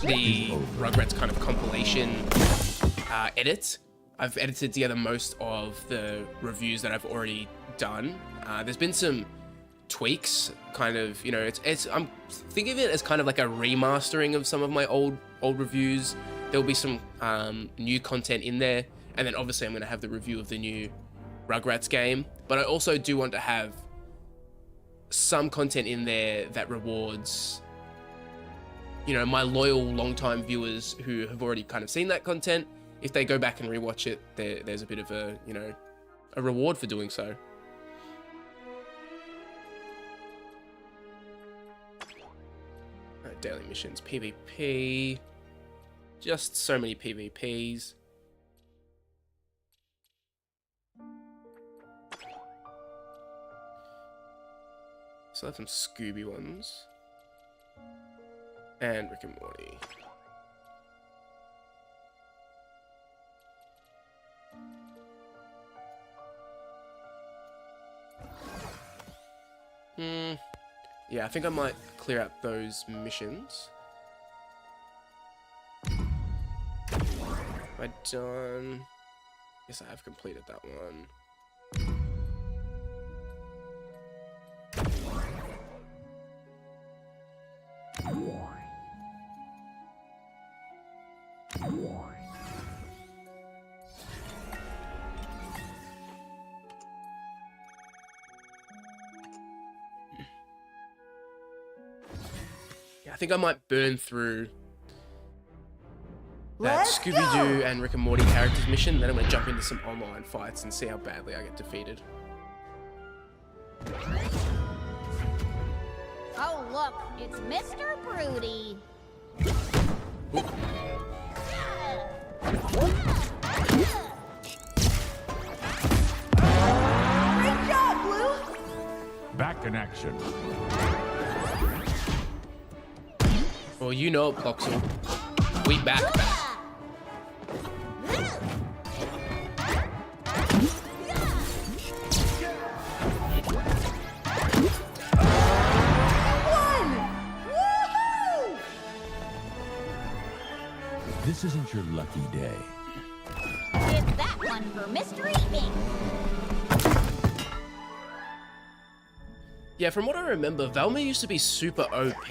the Rugrats kind of compilation edit. I've edited together most of the reviews that I've already done. There's been some tweaks, kind of, you know, I'm thinking of it as kind of like a remastering of some of my old reviews. There'll be some new content in there, and then obviously I'm going to have the review of the new Rugrats game. But I also do want to have some content in there that rewards, you know, my loyal long-time viewers who have already kind of seen that content. If they go back and rewatch it, there's a bit of a, you know, a reward for doing so. Daily missions, PvP, just so many PvPs. So I have some Scooby ones. And Rick and Morty. Yeah, I think I might clear out those missions. Have I done? Yes, I have completed that one. I think I might burn through that Scooby-Doo and Rick and Morty characters mission, then I'm going to jump into some online fights and see how badly I get defeated. Oh, look, it's Mr. Broody. Great job, Blue! Back in action. Well, you know it, Ploxel. We back. This isn't your lucky day. It's that one for Mystery Inc. Yeah, from what I remember, Velma used to be super OP,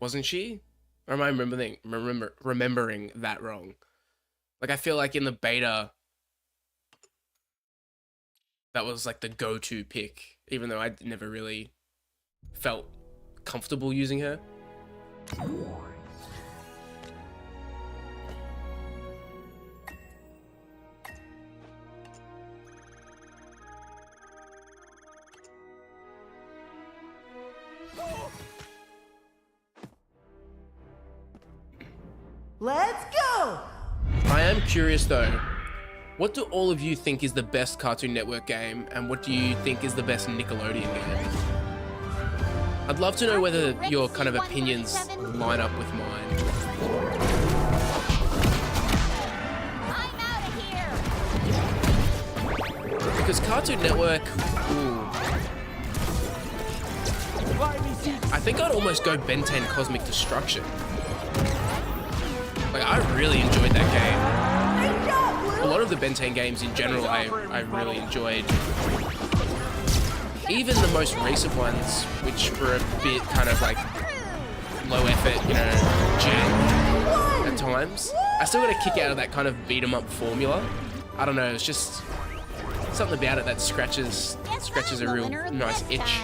wasn't she? Or am I remembering that wrong? Like, I feel like in the beta, that was like the go-to pick, even though I never really felt comfortable using her. Let's go! I am curious though, what do all of you think is the best Cartoon Network game, and what do you think is the best Nickelodeon game? I'd love to know whether your kind of opinions line up with mine. I'm out of here. Because Cartoon Network, ooh, I think I'd almost go Ben 10 Cosmic Destruction. Like, I really enjoyed that game. A lot of the Ben 10 games in general, I really enjoyed. Even the most recent ones, which were a bit kind of like low effort, you know, jet at times, I still got a kick out of that kind of beat 'em up formula. I don't know, it's just something about it that scratches a real nice itch.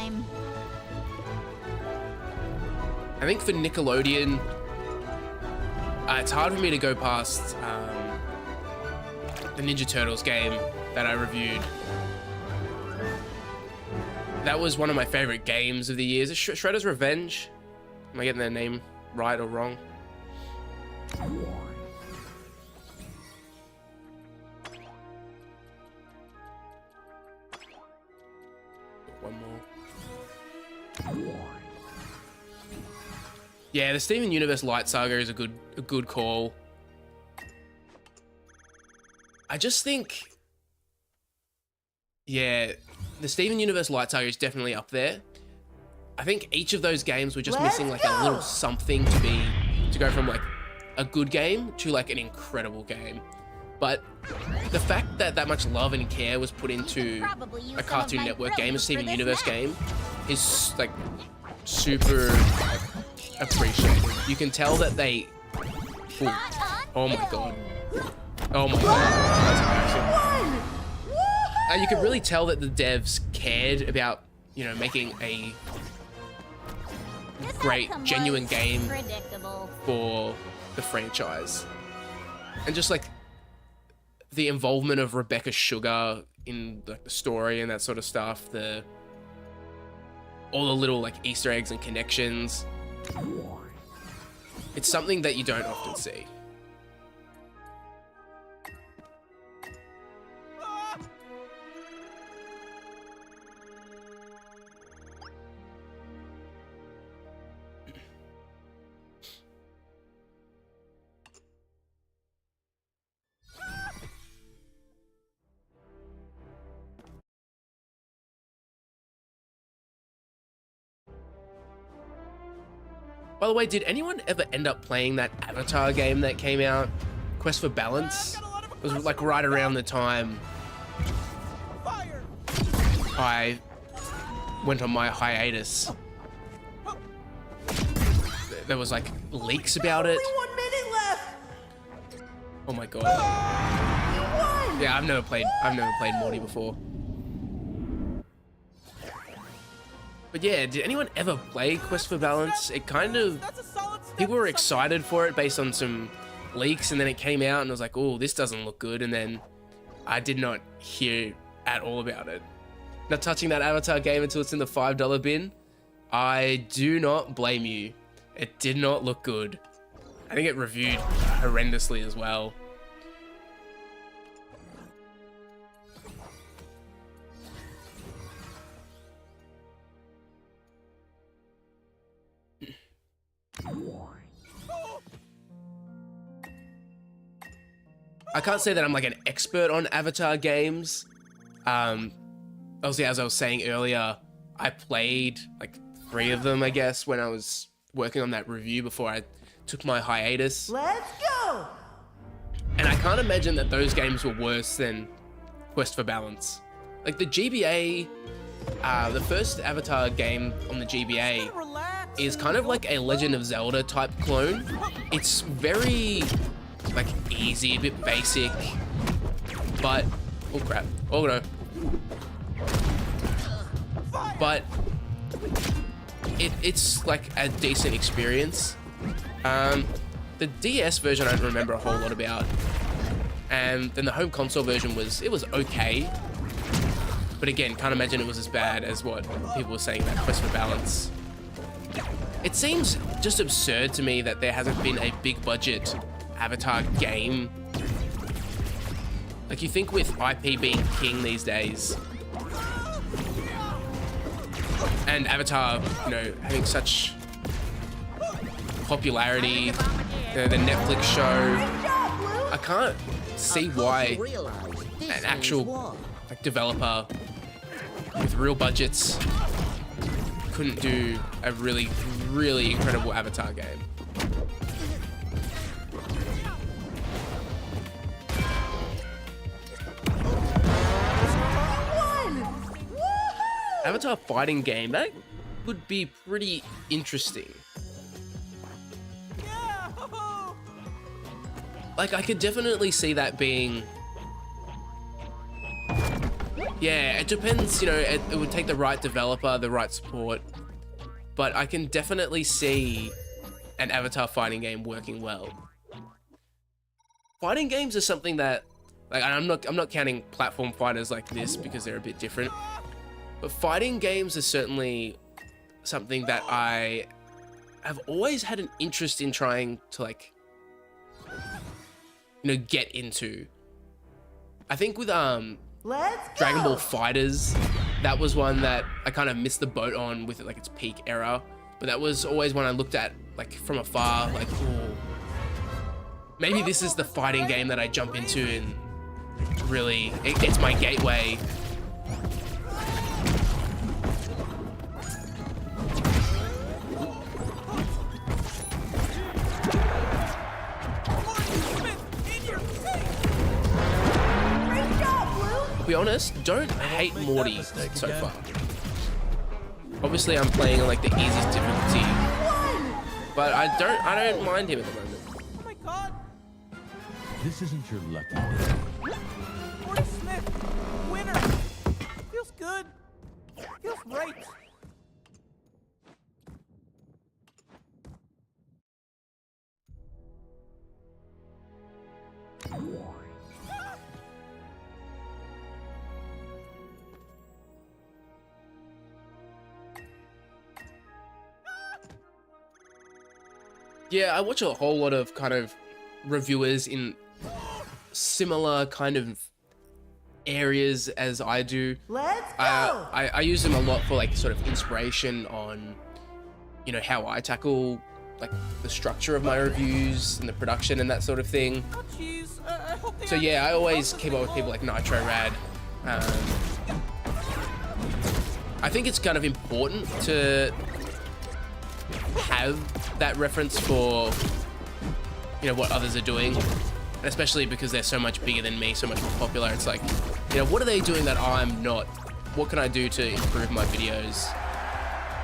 I think for Nickelodeon, it's hard for me to go past the Ninja Turtles game that I reviewed. That was one of my favorite games of the year. Is it Shredder's Revenge? Am I getting their name right or wrong? One more. Yeah, the Steven Universe Light Saga is a good call. I just think, yeah, the Steven Universe Light Saga is definitely up there. I think each of those games were just missing like a little something to go from like a good game to like an incredible game. But the fact that that much love and care was put into a Cartoon Network game, a Steven Universe game, is like super appreciated. You can tell that they, ooh, oh my god. Oh my god, that's embarrassing. You could really tell that the devs cared about, you know, making a great, genuine game for the franchise. And just like the involvement of Rebecca Sugar in like the story and that sort of stuff, all the little like Easter eggs and connections. It's something that you don't often see. By the way, did anyone ever end up playing that Avatar game that came out? Quest for Balance? It was like right around the time I went on my hiatus. There was like leaks about it. Only 1 minute left. Oh my god. Yeah, I've never played Morty before. But yeah, did anyone ever play Quest for Balance? It kind of, people were excited for it based on some leaks, and then it came out and I was like, oh, this doesn't look good, and then I did not hear at all about it. Not touching that Avatar game until it's in the $5 bin. I do not blame you. It did not look good. I think it reviewed horrendously as well. I can't say that I'm like an expert on Avatar games. Obviously, as I was saying earlier, I played like 3 of them, I guess, when I was working on that review before I took my hiatus. Let's go! And I can't imagine that those games were worse than Quest for Balance. Like the GBA, the first Avatar game on the GBA is kind of like a Legend of Zelda type clone. It's very like easy, a bit basic, but oh crap, oh no. But it's like a decent experience. The DS version I don't remember a whole lot about, and then the home console version was okay, but again, can't imagine it was as bad as what people were saying about Quest for Balance. It seems just absurd to me that there hasn't been a big budget Avatar game. Like, you think with IP being king these days, and Avatar, you know, having such popularity, the Netflix show, I can't see why an actual like developer with real budgets couldn't do a really, really incredible Avatar game. Avatar fighting game, that would be pretty interesting. Like, I could definitely see that being... Yeah, it depends, you know, it would take the right developer, the right support, but I can definitely see an Avatar fighting game working well. Fighting games are something that, like, I'm not counting platform fighters like this because they're a bit different, but fighting games are certainly something that I have always had an interest in trying to, like, you know, get into. I think with Dragon Ball Fighters, that was one that I kind of missed the boat on with like its peak era, but that was always one I looked at like from afar, like, oh, maybe this is the fighting game that I jump into and really it's my gateway. To be honest, don't hate Morty so far. Obviously, I'm playing on like the easiest difficulty, but I don't mind him at the moment. Oh my god! This isn't your lucky day. Morty Smith, winner! Feels good. Feels right. Yeah, I watch a whole lot of kind of reviewers in similar kind of areas as I do. Let's go! I use them a lot for like sort of inspiration on, you know, how I tackle like the structure of my reviews and the production and that sort of thing. Oh jeez, I hope they So yeah, I always keep up with people like Nitro Rad. I think it's kind of important to have that reference for, you know, what others are doing, and especially because they're so much bigger than me, so much more popular. It's like, you know, what are they doing that I'm not? What can I do to improve my videos?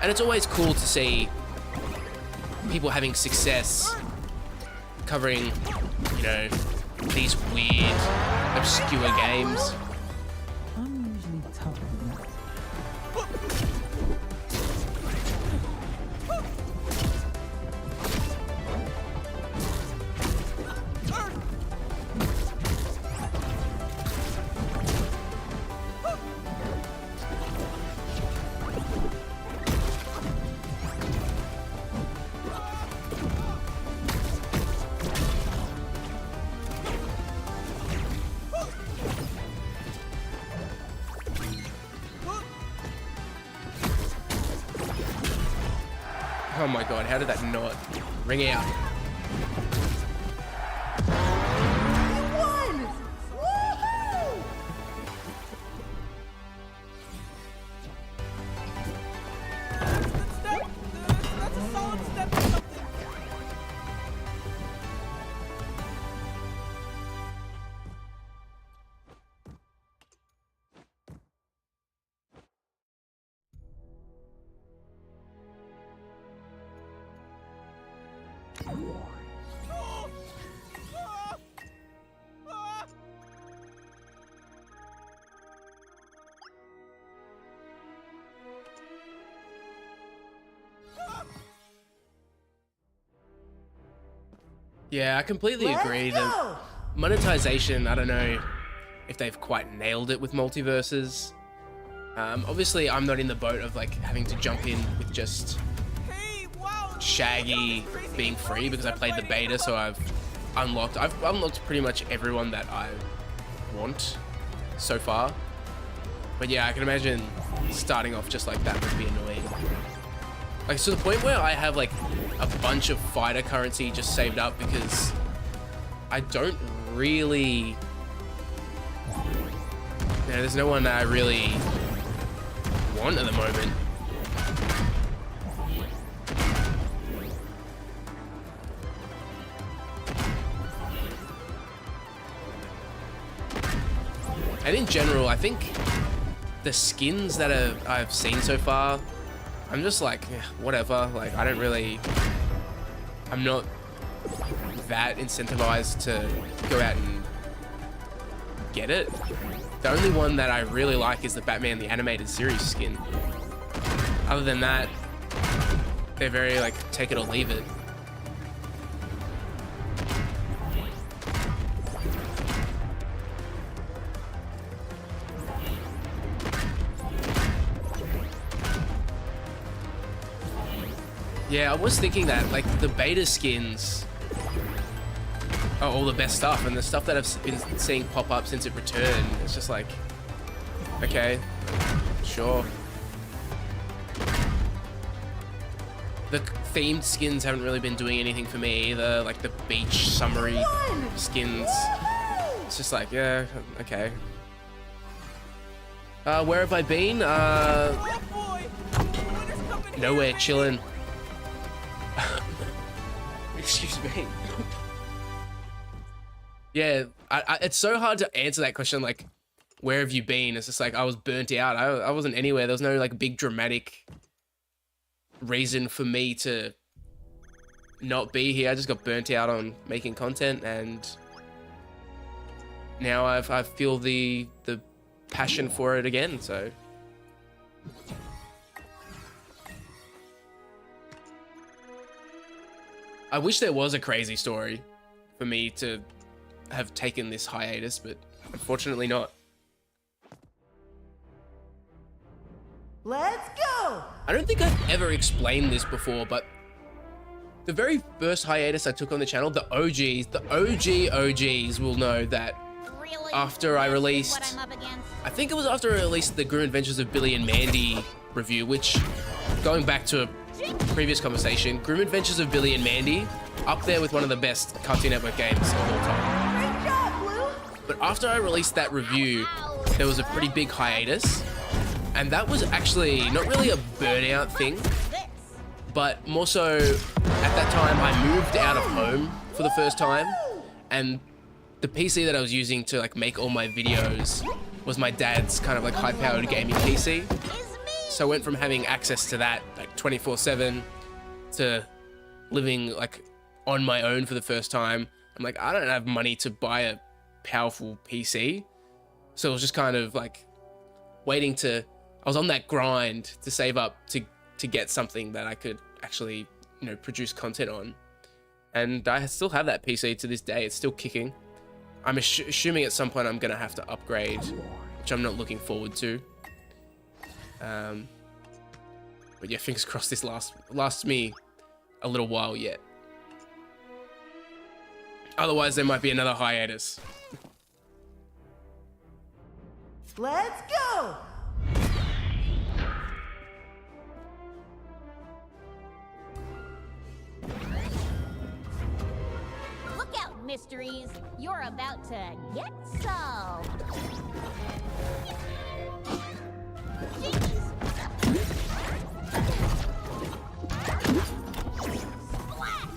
And it's always cool to see people having success covering, you know, these weird, obscure games. I'm usually tougher than that. Oh my god, how did that not ring out? Won! Woohoo! step. That's a solid step to something. Yeah, I completely agree Let's that go! monetization, I don't know if they've quite nailed it with Multiversus. Obviously, I'm not in the boat of like having to jump in with just Hey, wow. Shaggy being free because I played the beta, so I've unlocked. I've unlocked pretty much everyone that I want so far. But yeah, I can imagine starting off just like that would be annoying. Like, to the point where I have like a bunch of fighter currency just saved up because I don't really... Yeah, there's no one that I really want at the moment. And in general, I think the skins that I've seen so far, I'm just like, yeah, whatever. Like, I don't really... I'm not that incentivized to go out and get it. The only one that I really like is the Batman the Animated Series skin. Other than that, they're very like, take it or leave it. Yeah, I was thinking that, like, the beta skins are all the best stuff, and the stuff that I've been seeing pop up since it returned, it's just like, okay, sure. The themed skins haven't really been doing anything for me either, like the beach summery skins. It's just like, yeah, okay. Where have I been? Oh boy! Winter's coming Nowhere, here. chilling. Excuse me. Yeah, it's so hard to answer that question, like, where have you been? It's just like, I was burnt out. I wasn't anywhere. There was no, like, big dramatic reason for me to not be here. I just got burnt out on making content, and now I feel the passion for it again, so... I wish there was a crazy story for me to have taken this hiatus, but unfortunately not. Let's go! I don't think I've ever explained this before, but the very first hiatus I took on the channel, the OGs will know that Really? after I This is released... what I'm up against? I think it was after I released the Grim Adventures of Billy and Mandy review, which, going back to a previous conversation, Grim Adventures of Billy and Mandy, up there with one of the best Cartoon Network games of all time. Great job, Blue! But after I released that review, there was a pretty big hiatus, and that was actually not really a burnout thing, This. but more so, at that time, I moved out of home for the first time, and the PC that I was using to like make all my videos was my dad's kind of like high-powered gaming PC. Is me. So I went from having access to that like 24/7 to living like on my own for the first time. I'm like, I don't have money to buy a powerful PC. So it was just kind of like waiting to, I was on that grind to save up to get something that I could actually, you know, produce content on. And I still have that PC to this day. It's still kicking. I'm assuming at some point I'm gonna have to upgrade, which I'm not looking forward to. But yeah, fingers crossed this lasts me a little while yet. Otherwise, there might be another hiatus. Let's go! Look out, mysteries. You're about to get solved. Jeez. Splat!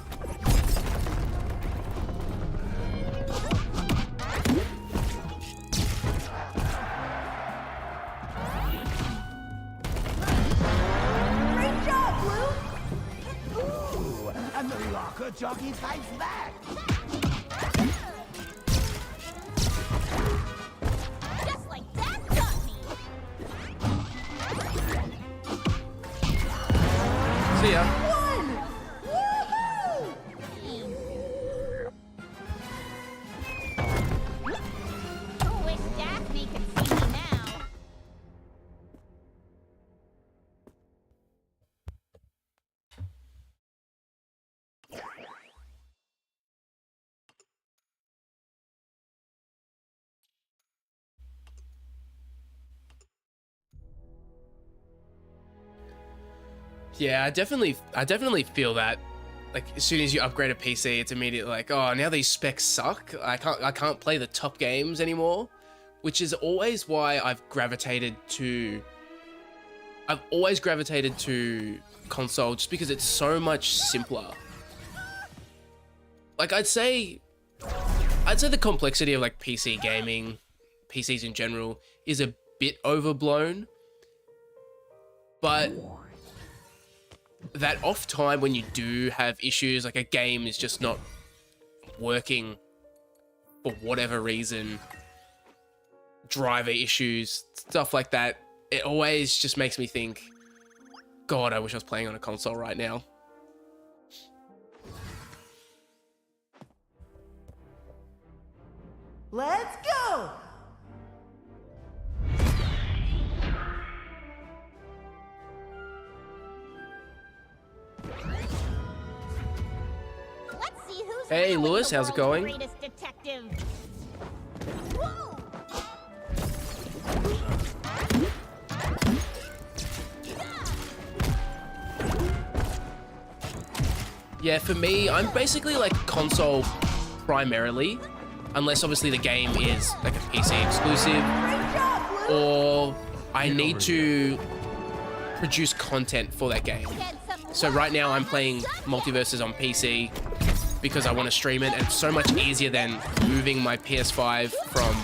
Great job, Blue! Ooh, and the locker jockey fights back! Just like Dad taught me. See ya. Yeah, I definitely feel that. Like as soon as you upgrade a PC, it's immediately like, oh, now these specs suck. I can't play the top games anymore, which is always why I've always gravitated to console, just because it's so much simpler. Like I'd say the complexity of like PC gaming, PCs in general, is a bit overblown, but that off time when you do have issues, like a game is just not working for whatever reason, driver issues, stuff like that, it always just makes me think, God, I wish I was playing on a console right now. Let's go! Let's see who's Hey, really Lewis, the how's it world's going? greatest detective. Whoa! Yeah, for me, I'm basically like console primarily, unless obviously the game is like a PC exclusive, Great job, Blue! or I need to produce content for that game. So right now I'm playing Multiversus on PC because I want to stream it, and it's so much easier than moving my PS5 from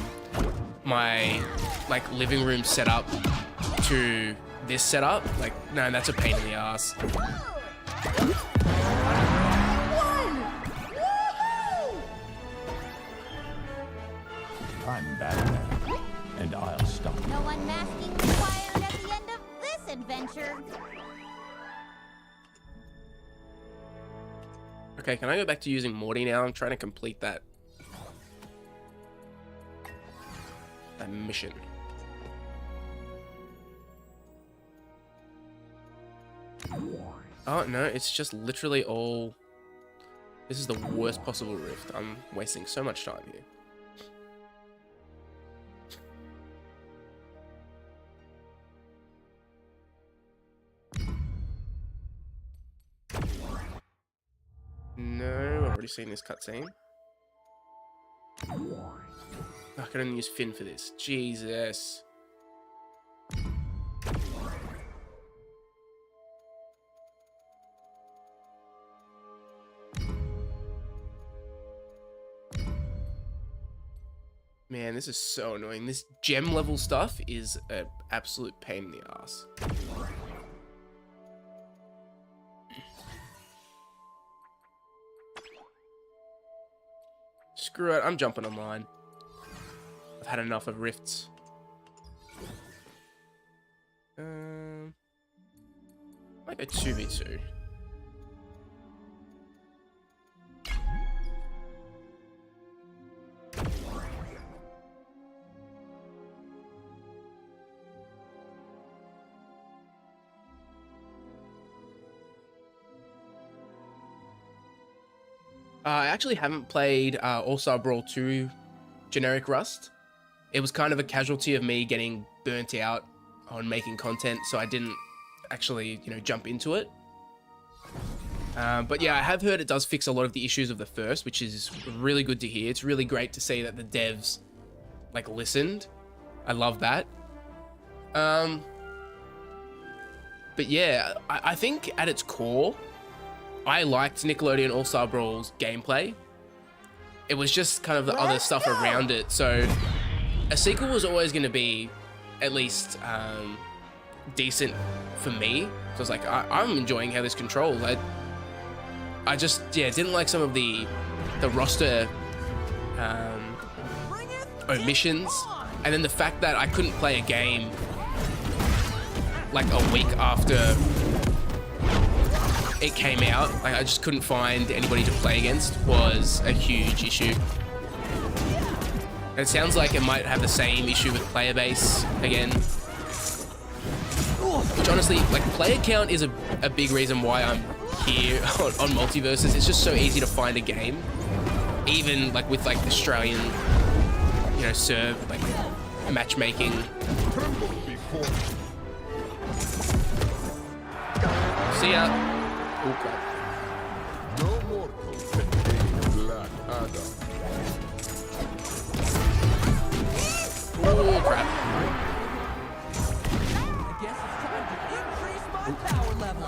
my like living room setup to this setup. Like, no, that's a pain in the ass. I'm Batman, and I'll stop you. No unmasking required at the end of this adventure. Okay, can I go back to using Morty now? I'm trying to complete that mission. Oh no, it's just literally all... This is the worst possible rift. I'm wasting so much time here. No, I've already seen this cutscene. I can only use Finn for this. Jesus. Man, this is so annoying. This gem level stuff is an absolute pain in the ass. Screw it, I'm jumping online. I've had enough of rifts. Might go 2v2. I actually haven't played All-Star Brawl 2 Generic Rust. It was kind of a casualty of me getting burnt out on making content, so I didn't actually, jump into it. But yeah, I have heard it does fix a lot of the issues of the first, which is really good to hear. It's really great to see that the devs, listened. I love that. But yeah, I think at its core, I liked Nickelodeon All-Star Brawl's gameplay. It was just kind of the other stuff around it. So a sequel was always going to be at least decent for me. So I was like, I'm enjoying how this controls. I just, didn't like some of the roster omissions. And then the fact that I couldn't play a game a week after it came out, I just couldn't find anybody to play against, was a huge issue. And it sounds like it might have the same issue with player base again. Which honestly, player count is a big reason why I'm here on Multiversus. It's just so easy to find a game. Even with Australian, serve, matchmaking. See ya. Oh, crap. No mortal can tame Black Adam. Oh, crap. I guess it's time to increase my power level.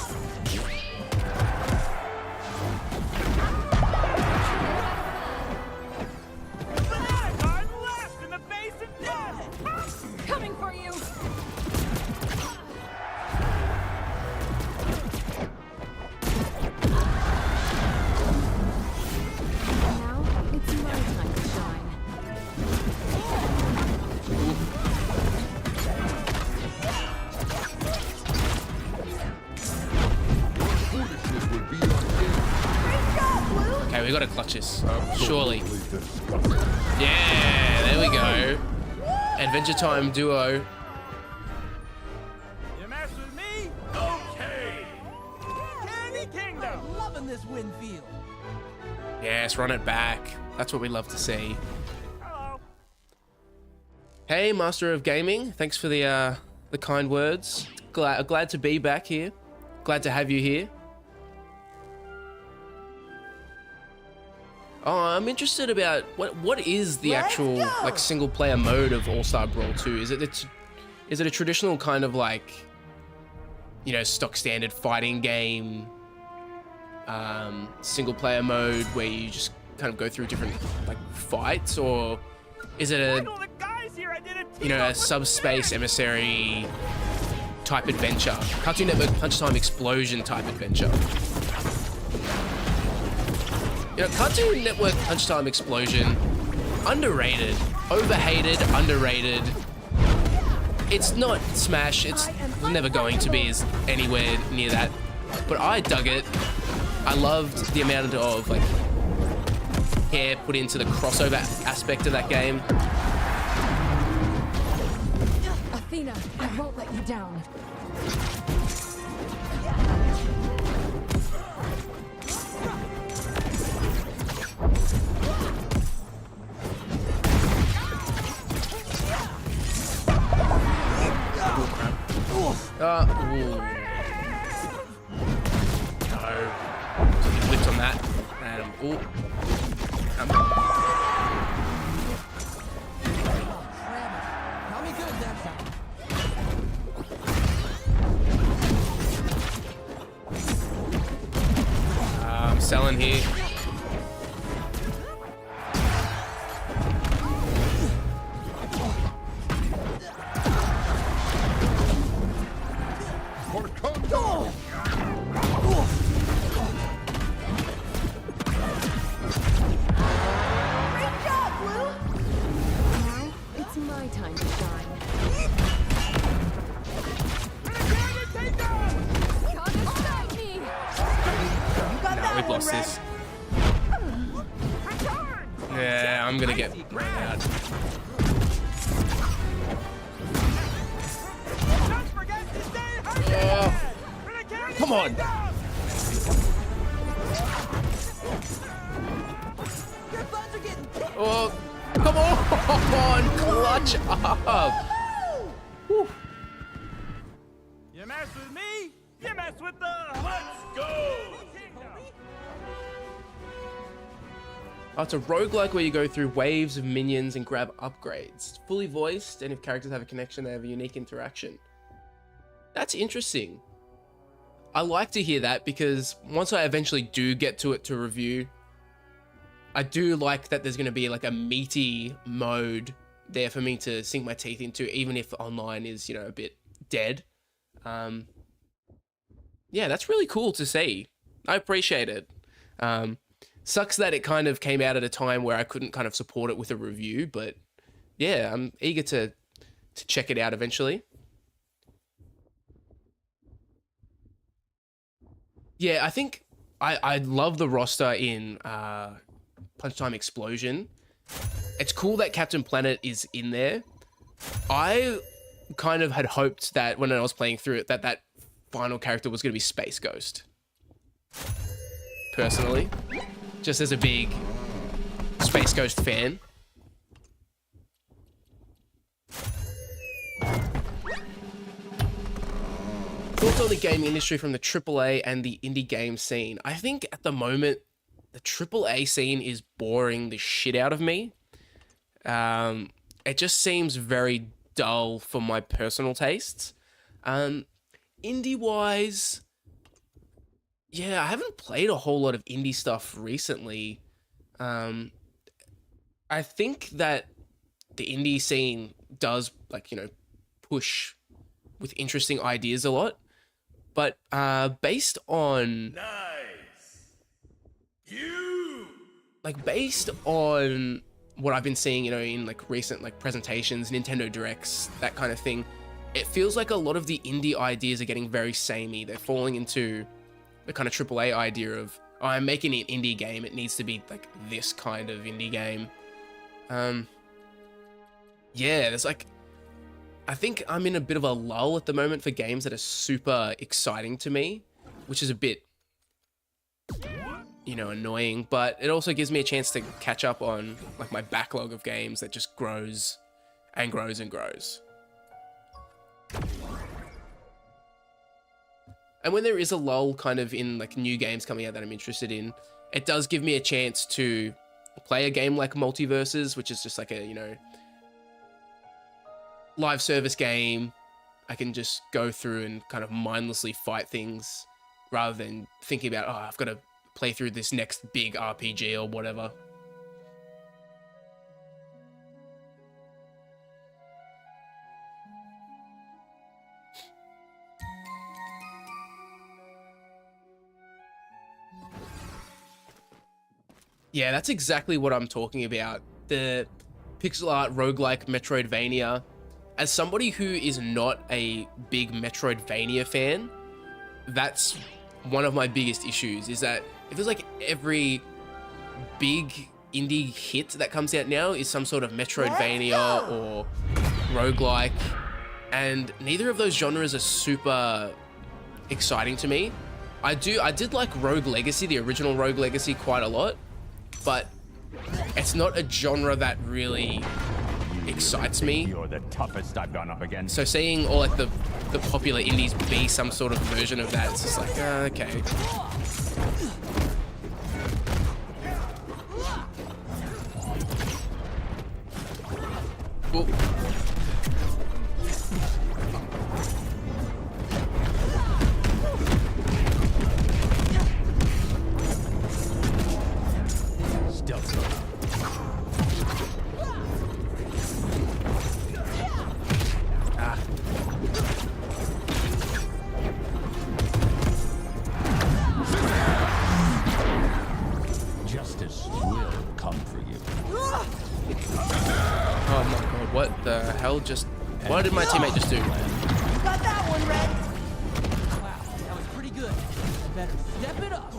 I'm left in the face of death. Coming for you! Now it's my time to shine. Foolishness will be on end. Okay, we gotta clutch this. Surely. Absolutely disgusting. Yeah, there we go. Adventure Time duo. You mess with me? Okay. Candy Kingdom. Loving this wind field. Yes, run it back. That's what we love to see. Hello. Hey, Master of Gaming. Thanks for the kind words. Glad to be back here. Glad to have you here. Oh, I'm interested about what is the actual like single player mode of All-Star Brawl 2? Is it a traditional kind of like, you know, stock standard fighting game single player mode where you just kind of go through different like fights, or is it a, All the guys here, I did a you know, a subspace emissary type adventure, Cartoon Network Punch Time Explosion type adventure? You know, Cartoon Network Punch Time Explosion, underrated, overhated, underrated. It's not Smash, it's never going to be as anywhere near that, but I dug it. I loved the amount of like care put into the crossover aspect of that game. Athena, I won't let you down. Ooh. No. He whipped on that. And ooh. Tell me good that time. I'm selling here. For control. Great job, Blue! Now it's my time to shine. God, stop me! You got No, that we've one, lost Red. this. Yeah, I'm gonna get ran out. Don't forget to stay hydrated. For the Candy Come on. Kingdom. Your buns are getting thick. Oh, come on, clutch up. Whew. You mess with me, you mess with the Let's Go Kingdom. Oh, it's a roguelike where you go through waves of minions and grab upgrades. It's fully voiced, and if characters have a connection, they have a unique interaction. That's interesting. I like to hear that because once I eventually do get to it to review, I do like that there's going to be like a meaty mode there for me to sink my teeth into, even if online is, you know, a bit dead. Yeah, that's really cool to see. I appreciate it. Sucks that it kind of came out at a time where I couldn't kind of support it with a review, but yeah, I'm eager to check it out eventually. Yeah, I think I love the roster in Punch Time Explosion. It's cool that Captain Planet is in there. I kind of had hoped that when I was playing through it, that final character was going to be Space Ghost. Personally, just as a big Space Ghost fan. thoughts on the gaming industry from the AAA and the indie game scene. I think at the moment, the AAA scene is boring the shit out of me. It just seems very dull for my personal tastes. Indie-wise, yeah, I haven't played a whole lot of indie stuff recently. I think that the indie scene does, like, you know, push with interesting ideas a lot. But based on... Nice. based on what I've been seeing, you know, in like recent like presentations, Nintendo Directs, that kind of thing, it feels like a lot of the indie ideas are getting very samey. They're falling into the kind of AAA idea of, oh, I'm making an indie game, it needs to be like this kind of indie game. Yeah, there's like, I think I'm in a bit of a lull at the moment for games that are super exciting to me, which is a bit, you know, annoying, but it also gives me a chance to catch up on like my backlog of games that just grows and grows and grows. And when there is a lull kind of in like new games coming out that I'm interested in, it does give me a chance to play a game like Multiversus, which is just like a, you know, live service game. I can just go through and kind of mindlessly fight things rather than thinking about, oh, I've got to play through this next big RPG or whatever. Yeah, that's exactly what I'm talking about. The pixel art roguelike Metroidvania. As somebody who is not a big Metroidvania fan, that's one of my biggest issues, is that it feels like every big indie hit that comes out now is some sort of Metroidvania or roguelike, and neither of those genres are super exciting to me. I did like Rogue Legacy, the original Rogue Legacy, quite a lot, but it's not a genre that really excites me. You're the toughest I've gone up against. So seeing all like the popular indies be some sort of version of that, it's just like, okay. Ooh. Justice will come for you. Oh my god, what the hell just... What did my teammate just do? You got that one, Red. Wow, that was pretty good. I better step it up.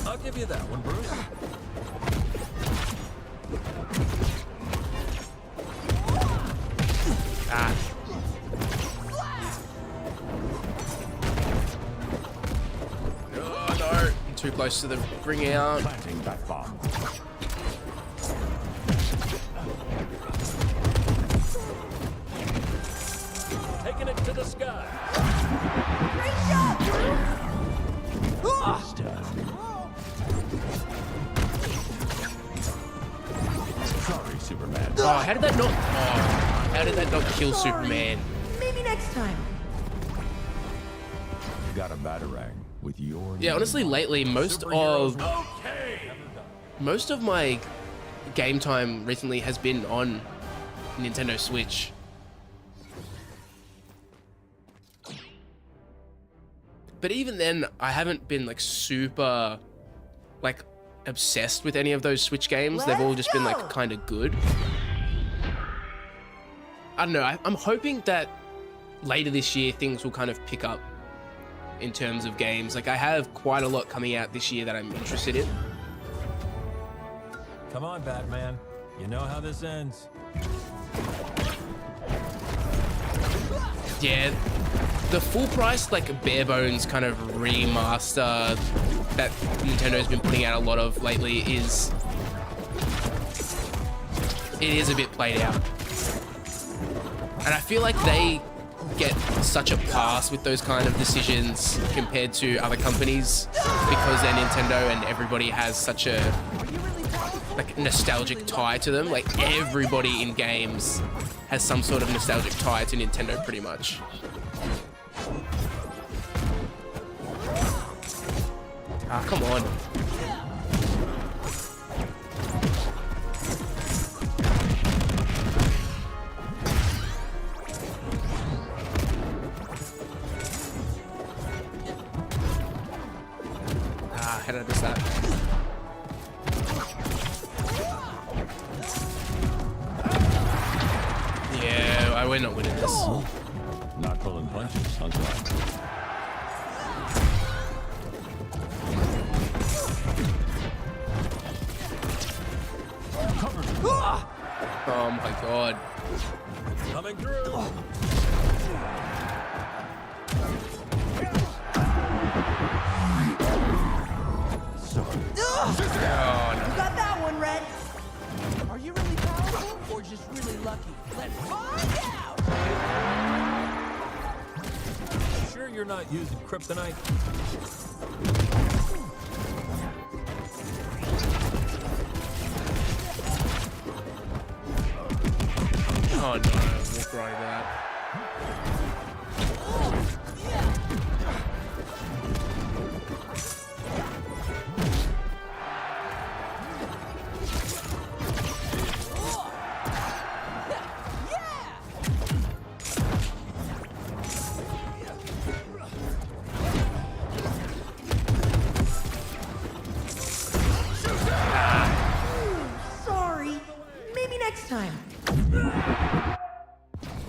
I'll give you that one, Bruce. Ah. Oh no, I'm too close to the ring out. Planting that bomb. Taking it to the sky. Great job, Blue. Sorry, Superman. Oh, how did that not... Oh, how did that not kill Superman? Maybe next time. Got a batarang with your... Yeah, honestly, lately, most of my game time recently has been on Nintendo Switch. But even then, I haven't been like super like obsessed with any of those Switch games. They've all just been like kind of good. I don't know. I'm hoping that later this year things will kind of pick up in terms of games. Like I have quite a lot coming out this year that I'm interested in. Come on, Batman. You know how this ends. Yeah, the full price, like bare bones kind of remaster that Nintendo's been putting out a lot of lately is a bit played out. And I feel like they get such a pass with those kind of decisions compared to other companies because they're Nintendo and everybody has such a like nostalgic tie to them. Like everybody in games has some sort of nostalgic tie to Nintendo pretty much. Ah, come on. How did I miss that? Yeah, we're not winning this. Not pulling punches, uncle. Oh my god. Coming through. Oh, no. You got that one, Red. Are you really powerful or just really lucky? Let's find out! Sure you're not using kryptonite? Oh no, walk right out. Sorry. Maybe next time.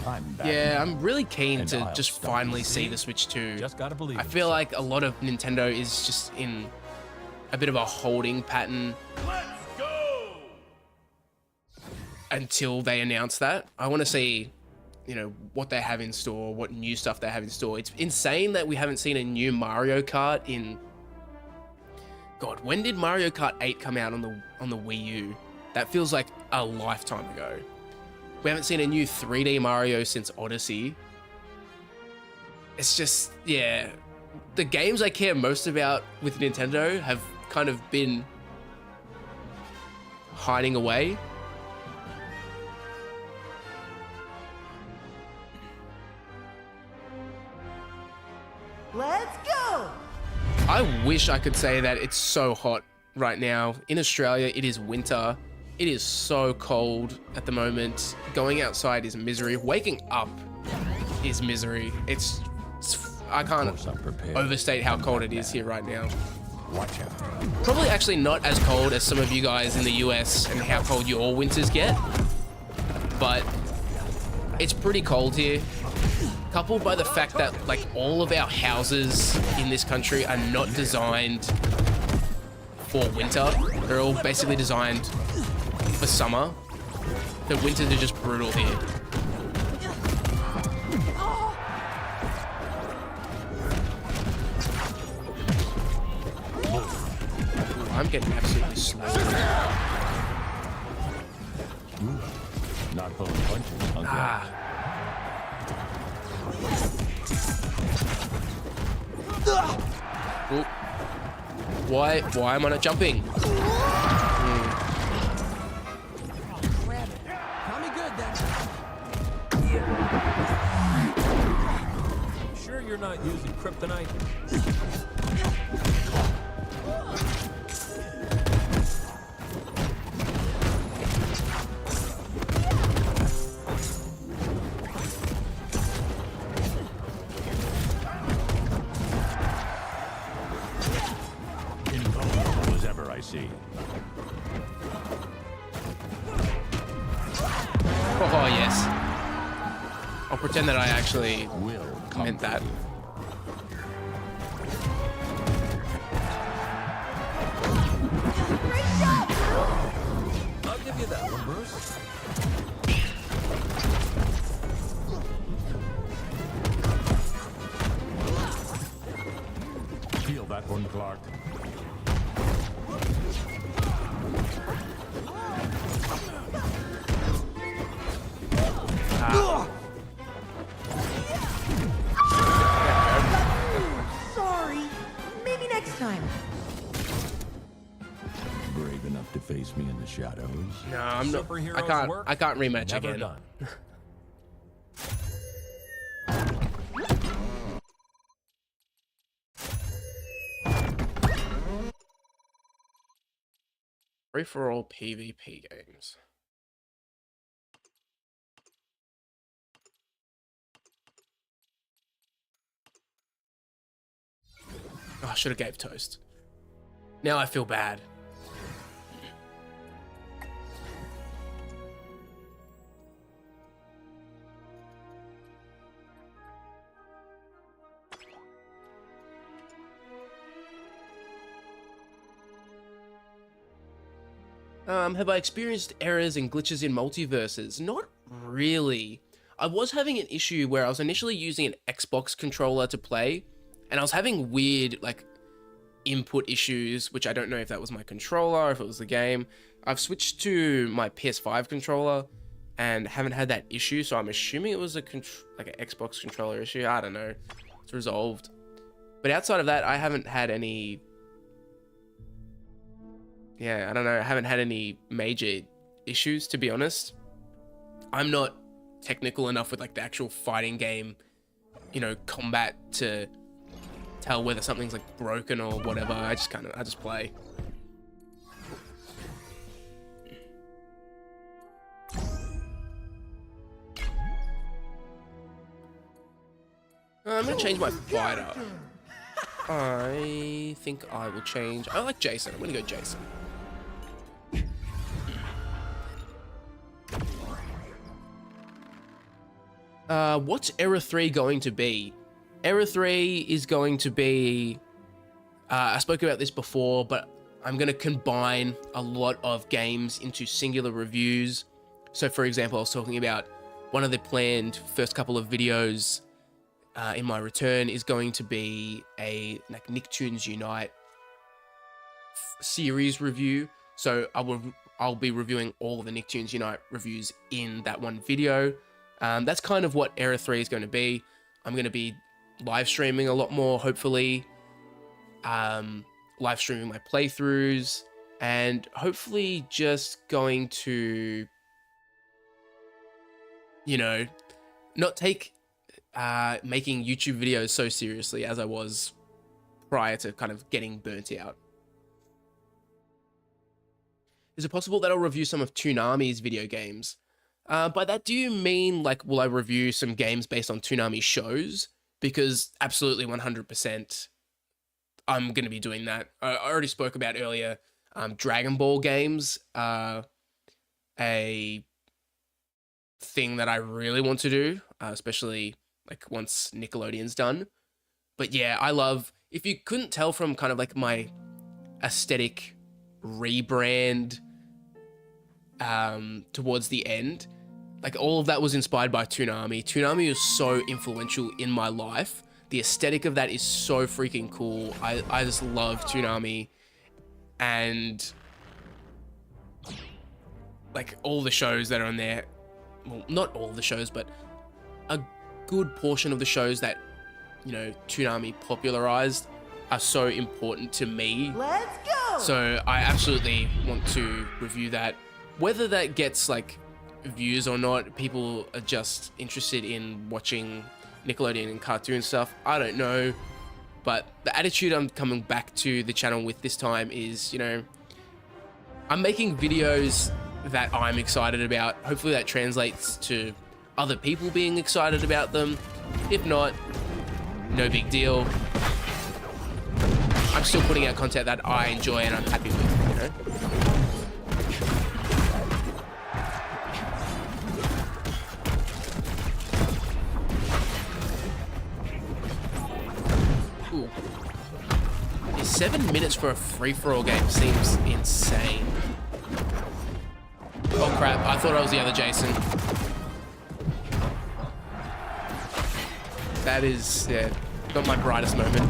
I'm back. Yeah, I'm really keen And to I'll just stop finally you. see the Switch 2. Just gotta believe I it. feel like a lot of Nintendo is just in a bit of a holding pattern Let's go! until they announce that. I want to see, you know, what they have in store, what new stuff they have in store. It's insane that we haven't seen a new Mario Kart in... God, when did Mario Kart 8 come out on the Wii U? That feels like a lifetime ago. We haven't seen a new 3D Mario since Odyssey. It's just, yeah. The games I care most about with Nintendo have kind of been hiding away. Let's go. I wish I could say that it's so hot right now. In Australia, it is winter. It is so cold at the moment. Going outside is misery. Waking up is misery. I can't Course I'm prepared. overstate how cold it is here right now. Watch out. Probably actually not as cold as some of you guys in the US and how cold your winters get, but it's pretty cold here. Coupled by the fact that like all of our houses in this country are not designed for winter. They're all basically designed for summer. The winters are just brutal here. Ooh, I'm getting absolutely slaughtered. Not pulling punches, uncle. Ah. Ooh. Why am I not jumping? Grab it. Got me good then. Sure you're not using kryptonite? Invaluable as ever, I see. Oh yes. I'll pretend that I actually Will come meant that. Great job, Blue. I'll give you that one, Bruce. face me in the shadows. No, I'm not. Superheroes work, I can't rematch never again. done. Free for all PvP games. Oh, I should have gave Toast. Now I feel bad. Have I experienced errors and glitches in Multiversus? Not really. I was having an issue where I was initially using an Xbox controller to play, and I was having weird, like, input issues, which I don't know if that was my controller or if it was the game. I've switched to my PS5 controller and haven't had that issue, so I'm assuming it was like an Xbox controller issue. I don't know. It's resolved. But outside of that, I haven't had any... Yeah, I don't know. I haven't had any major issues, to be honest. I'm not technical enough with like the actual fighting game, you know, combat to tell whether something's like broken or whatever. I just play. I'm gonna change my fighter. I think I will change. I like Jason. I'm gonna go Jason. What's Era 3 going to be? Era 3 is going to be... I spoke about this before, but I'm going to combine a lot of games into singular reviews. So, for example, I was talking about one of the planned first couple of videos in my return is going to be a like Nicktoons Unite series review. So I'll be reviewing all the Nicktoons Unite reviews in that one video. That's kind of what Era 3 is going to be. I'm going to be live streaming a lot more, hopefully. Live streaming my playthroughs, and hopefully just going to, you know, not take making YouTube videos so seriously as I was prior to kind of getting burnt out. Is it possible that I'll review some of Toonami's video games? By that, do you mean, like, will I review some games based on Toonami shows? Because absolutely 100%, I'm going to be doing that. I already spoke about earlier, Dragon Ball games are a thing that I really want to do, especially, like, once Nickelodeon's done. But yeah, I love, if you couldn't tell from kind of, like, my aesthetic rebrand towards the end, like all of that was inspired by Toonami. Toonami is so influential in my life. The aesthetic of that is so freaking cool. I just love Toonami, and like all the shows that are on there, well, not all the shows, but a good portion of the shows that, you know, Toonami popularized are so important to me. Let's go! So I absolutely want to review that. Whether that gets like views or not, people are just interested in watching Nickelodeon and cartoon stuff, I don't know. But the attitude I'm coming back to the channel with this time is, you know, I'm making videos that I'm excited about. Hopefully that translates to other people being excited about them. If not, no big deal. I'm still putting out content that I enjoy and I'm happy with, you know? Ooh. 7 minutes for a free-for-all game seems insane. Oh crap, I thought I was the other Jason. That is, yeah, not my brightest moment.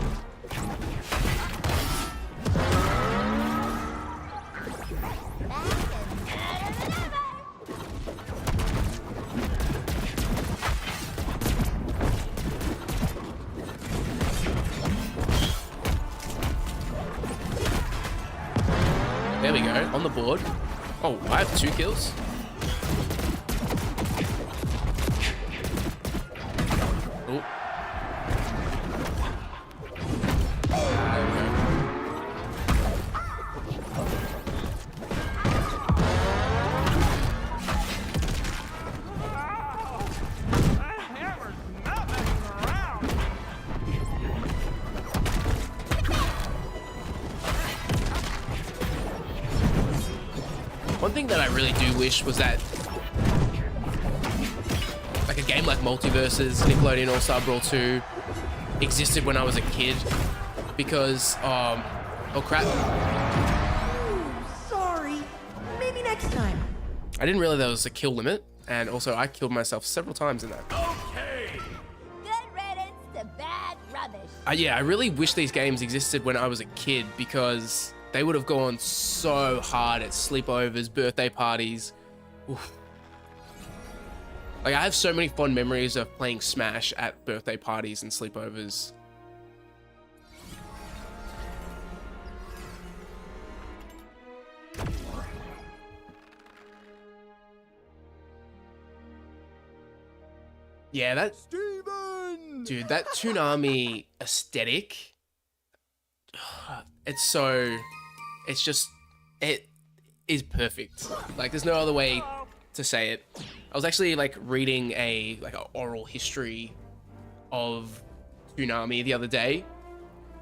There we go, on the board. Oh, I have 2 kills. Oh. That hammer's not messing around. One thing that I really do wish was that like a game like Multiversus, Nickelodeon All-Star Brawl 2 existed when I was a kid because, oh crap. Ooh, sorry. Maybe next time. I didn't realize there was a kill limit, and also I killed myself several times in that. Okay. Good riddance to bad rubbish. Yeah, I really wish these games existed when I was a kid because they would have gone so hard at sleepovers, birthday parties. Oof. Like, I have so many fond memories of playing Smash at birthday parties and sleepovers. Yeah, that... Steven! Dude, that Toonami aesthetic, it's so, it's just, it is perfect. Like, there's no other way to say it. I was actually like reading an oral history of Toonami the other day.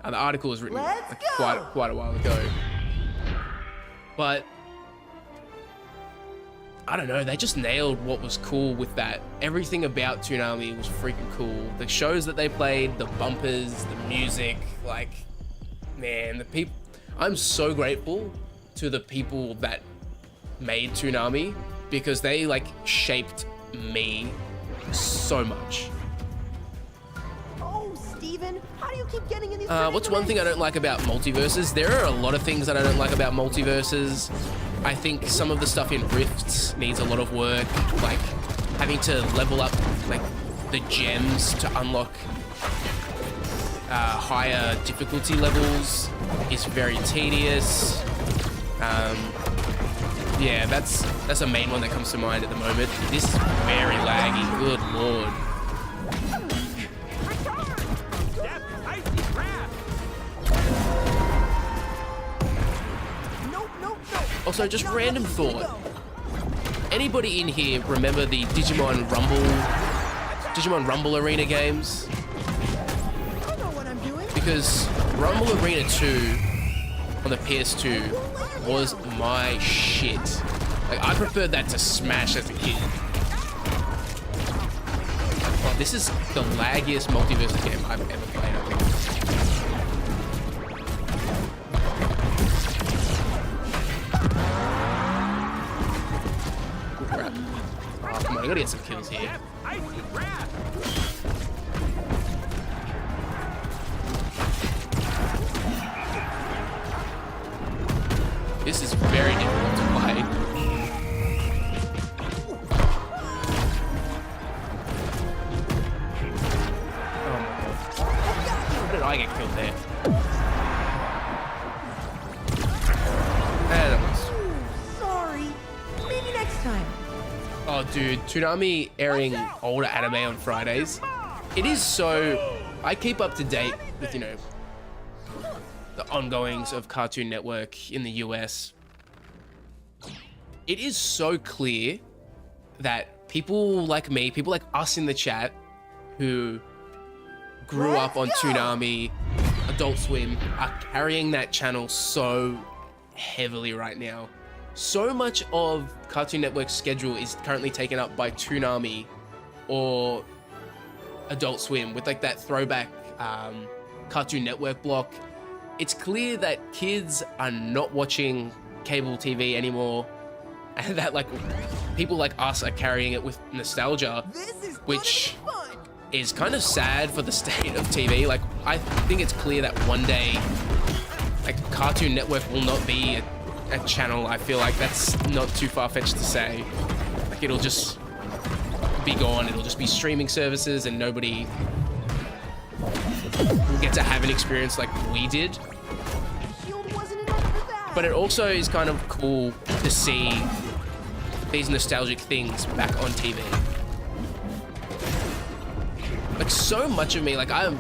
The article was written Let's like, go! quite a while ago. But I don't know, they just nailed what was cool with that. Everything about Toonami was freaking cool. The shows that they played, the bumpers, the music, like, man, the people. I'm so grateful to the people that made Toonami because they like shaped me so much. Oh, Steven, how do you keep getting in these What's one thing I don't like about Multiverses? There are a lot of things that I don't like about Multiverses. I think some of the stuff in Rifts needs a lot of work, like having to level up like the gems to unlock higher difficulty levels is very tedious. Yeah, that's a main one that comes to mind at the moment. This is very laggy, good lord. That's icy crap. Nope. Also, just Not random letting you thought. go. Anybody in here remember the Digimon Rumble Arena games? I know what I'm doing. Because Rumble Arena 2 on the PS2 was my shit. Like, I preferred that to Smash as a kid. Oh, this is the laggiest Multiversus game I've ever played, I think. Oh, crap. Oh, come on, I gotta get some kills here. That's icy crap. This is very difficult to play. Oh my god. How did I get killed there? That was... Sorry. Maybe next time. Oh dude, Toonami airing older anime on Fridays. It is so... I keep up to date with, you know, the ongoings of Cartoon Network in the US. It is so clear that people like me, people like us in the chat who grew up on Toonami, Adult Swim, are carrying that channel so heavily right now. So much of Cartoon Network's schedule is currently taken up by Toonami or Adult Swim with like that throwback Cartoon Network block. It's clear that kids are not watching cable TV anymore, and that like people like us are carrying it with nostalgia, This is which gonna be fun. is kind of sad for the state of TV. Like, I think it's clear that one day, like, Cartoon Network will not be a channel. I feel like that's not too far-fetched to say. Like, it'll just be gone. It'll just be streaming services, and nobody will get to have an experience like we did. Shield wasn't enough for that. But it also is kind of cool to see these nostalgic things back on TV. Like so much of me, like I'm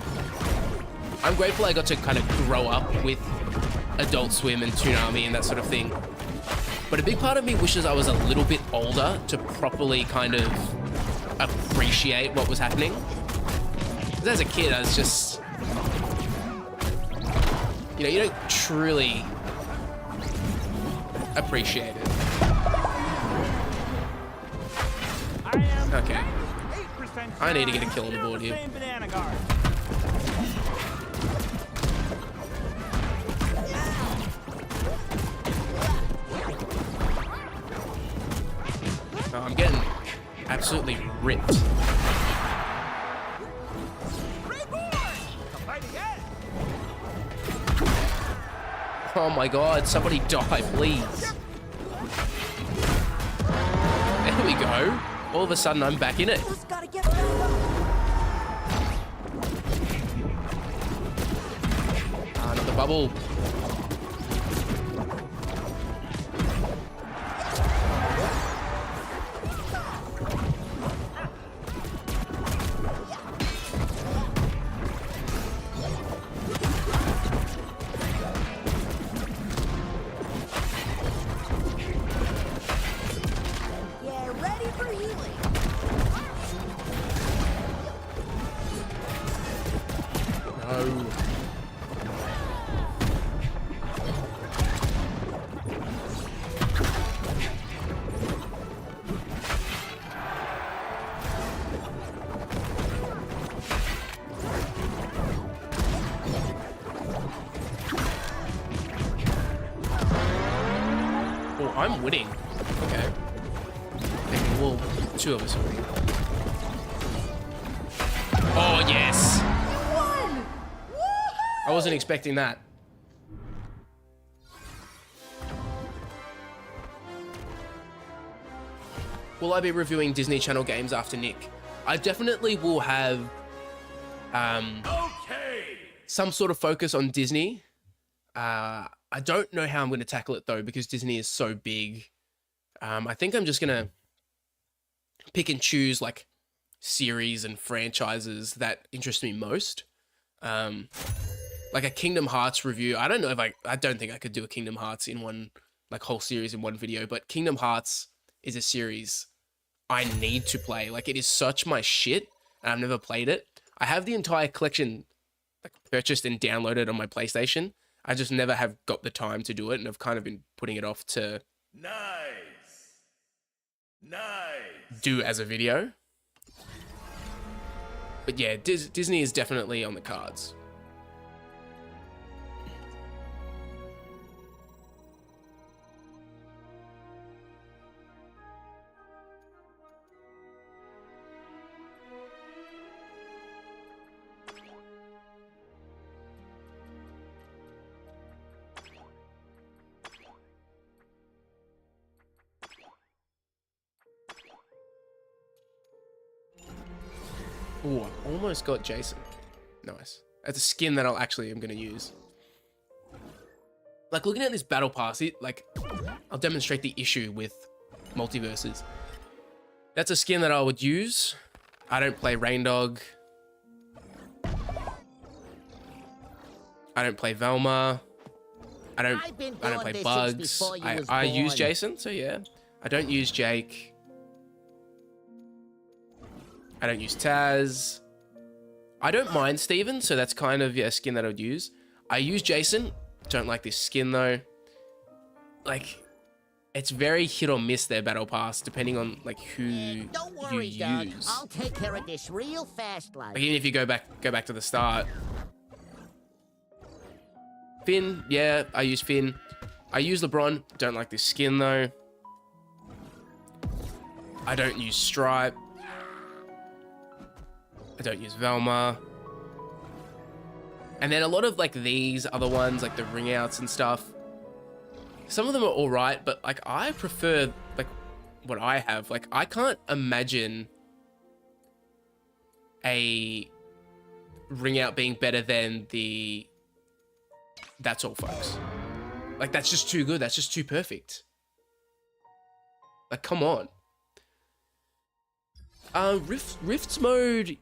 grateful I got to kind of grow up with Adult Swim and Toonami and that sort of thing. But a big part of me wishes I was a little bit older to properly kind of appreciate what was happening. Because as a kid, I was just, you know, you don't truly appreciate it. Okay. I need to get a kill on the board here. Oh, I'm getting absolutely ripped. Oh my god, somebody die, please. There we go. All of a sudden, I'm back in it. Just gotta get back up. Another bubble. Yeah, ready for healing. No. Oh, I'm winning. Okay. Maybe, well, two of us are winning. Oh, yes. One! I wasn't expecting that. Will I be reviewing Disney Channel games after Nick? I definitely will have some sort of focus on Disney. I don't know how I'm going to tackle it though, because Disney is so big. I think I'm just going to pick and choose like series and franchises that interest me most. Like a Kingdom Hearts review. I don't know if I don't think I could do a Kingdom Hearts in one, like whole series in one video, but Kingdom Hearts is a series I need to play. Like it is such my shit and I've never played it. I have the entire collection like purchased and downloaded on my PlayStation. I just never have got the time to do it and I've kind of been putting it off to do as a video. But yeah, Disney is definitely on the cards. Ooh, I almost got Jason. Nice. That's a skin that I'm gonna use. Like looking at this battle pass, I'll demonstrate the issue with Multiversus. That's a skin that I would use. I don't play Raindog. I don't play Velma. I don't play Bugs. I use Jason, so yeah. I don't use Jake. I don't use Taz. I don't mind Steven, so that's kind of a skin that I would use. I use Jason. Don't like this skin though. Like, it's very hit or miss their battle pass, depending on like who Don't worry, you Doug. use. I'll take care of this real fast, like. Like, even if you go back to the start. Finn, yeah, I use Finn. I use LeBron. Don't like this skin though. I don't use Stripe. I don't use Velma. And then a lot of like these other ones, like the ring outs and stuff. Some of them are all right, but like I prefer like what I have. Like I can't imagine a ring out being better than the That's All, folks. Like that's just too good. That's just too perfect. Like, come on. Rifts mode,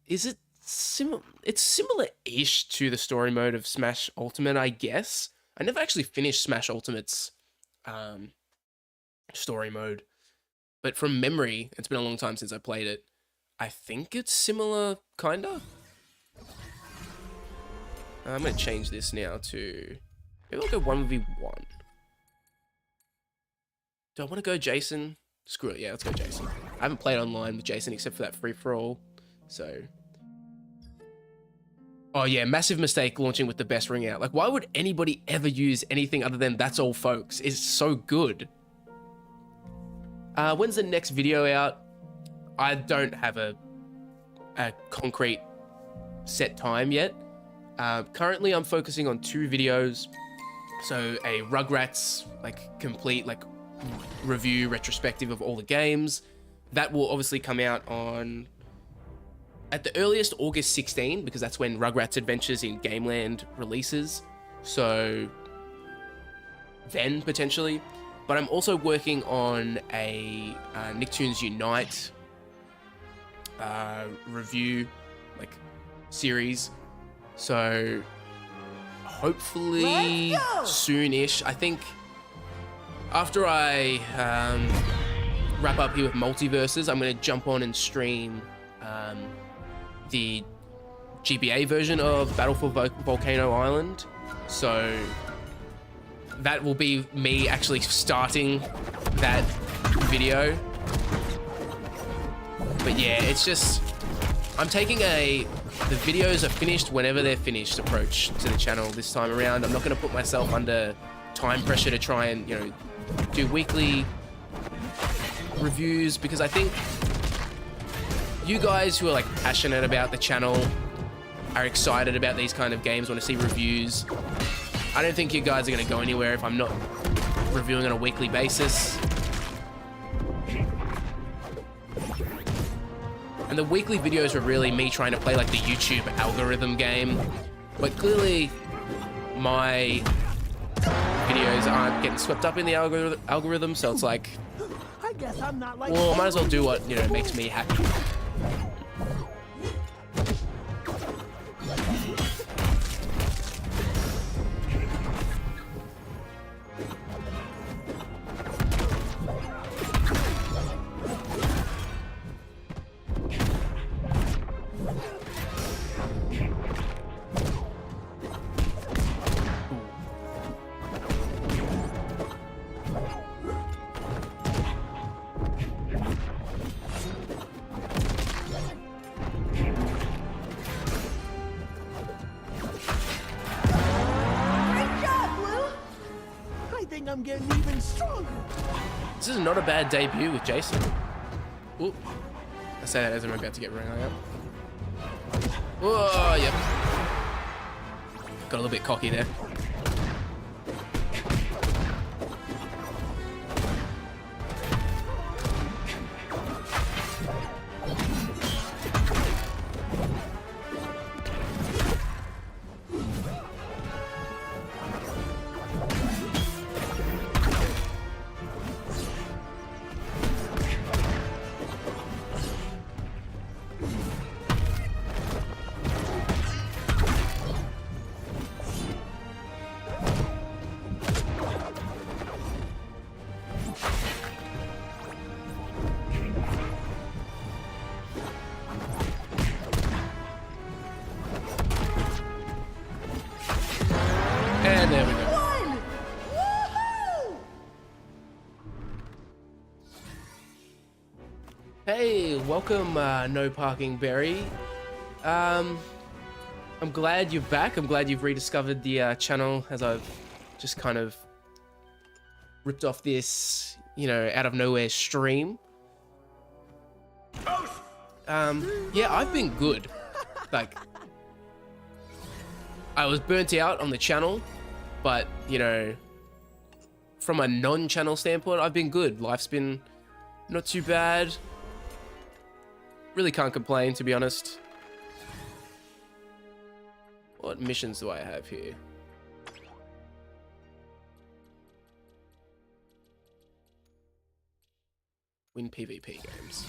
is it similar? It's similar-ish to the story mode of Smash Ultimate, I guess. I never actually finished Smash Ultimate's story mode, but from memory, it's been a long time since I played it. I think it's similar, kinda. I'm gonna change this now to, maybe I'll go 1v1. Do I want to go Jason? Screw it, yeah, let's go Jason. I haven't played online with Jason except for that free-for-all, so. Oh yeah, massive mistake launching with the best ring out. Like, why would anybody ever use anything other than That's All Folks? It's so good. When's the next video out? I don't have a concrete set time yet. Currently, I'm focusing on 2 videos. So a Rugrats, like, complete, like, review retrospective of all the games. That will obviously come out on, at the earliest, August 16, because that's when Rugrats Adventures in Gameland releases. So then, potentially. But I'm also working on a Nicktoons Unite review, like, series. So hopefully soon-ish. I think after I wrap up here with Multiversus, I'm going to jump on and stream the GBA version of Battle for Volcano Island. So that will be me actually starting that video. But yeah, it's just, I'm taking the videos are finished whenever they're finished approach to the channel this time around. I'm not going to put myself under time pressure to try and, you know, do weekly reviews, because I think you guys who are like passionate about the channel are excited about these kind of games, want to see reviews. I don't think you guys are going to go anywhere if I'm not reviewing on a weekly basis. And the weekly videos were really me trying to play like the YouTube algorithm game. But clearly my videos aren't getting swept up in the algorithm, so it's like, I guess I'm not like well, I might as well do what, you know, makes me happy. I'm getting even stronger. This is not a bad debut with Jason. Ooh. I say that as I'm about to get rung out. Oh, yep. Got a little bit cocky there. And there we go. Hey, welcome, No Parking Berry. I'm glad you're back. I'm glad you've rediscovered the channel, as I've just kind of ripped off this, you know, out of nowhere stream. Yeah, I've been good. Like, I was burnt out on the channel, but, you know, from a non-channel standpoint, I've been good. Life's been not too bad. Really can't complain, to be honest. What missions do I have here? win PvP games.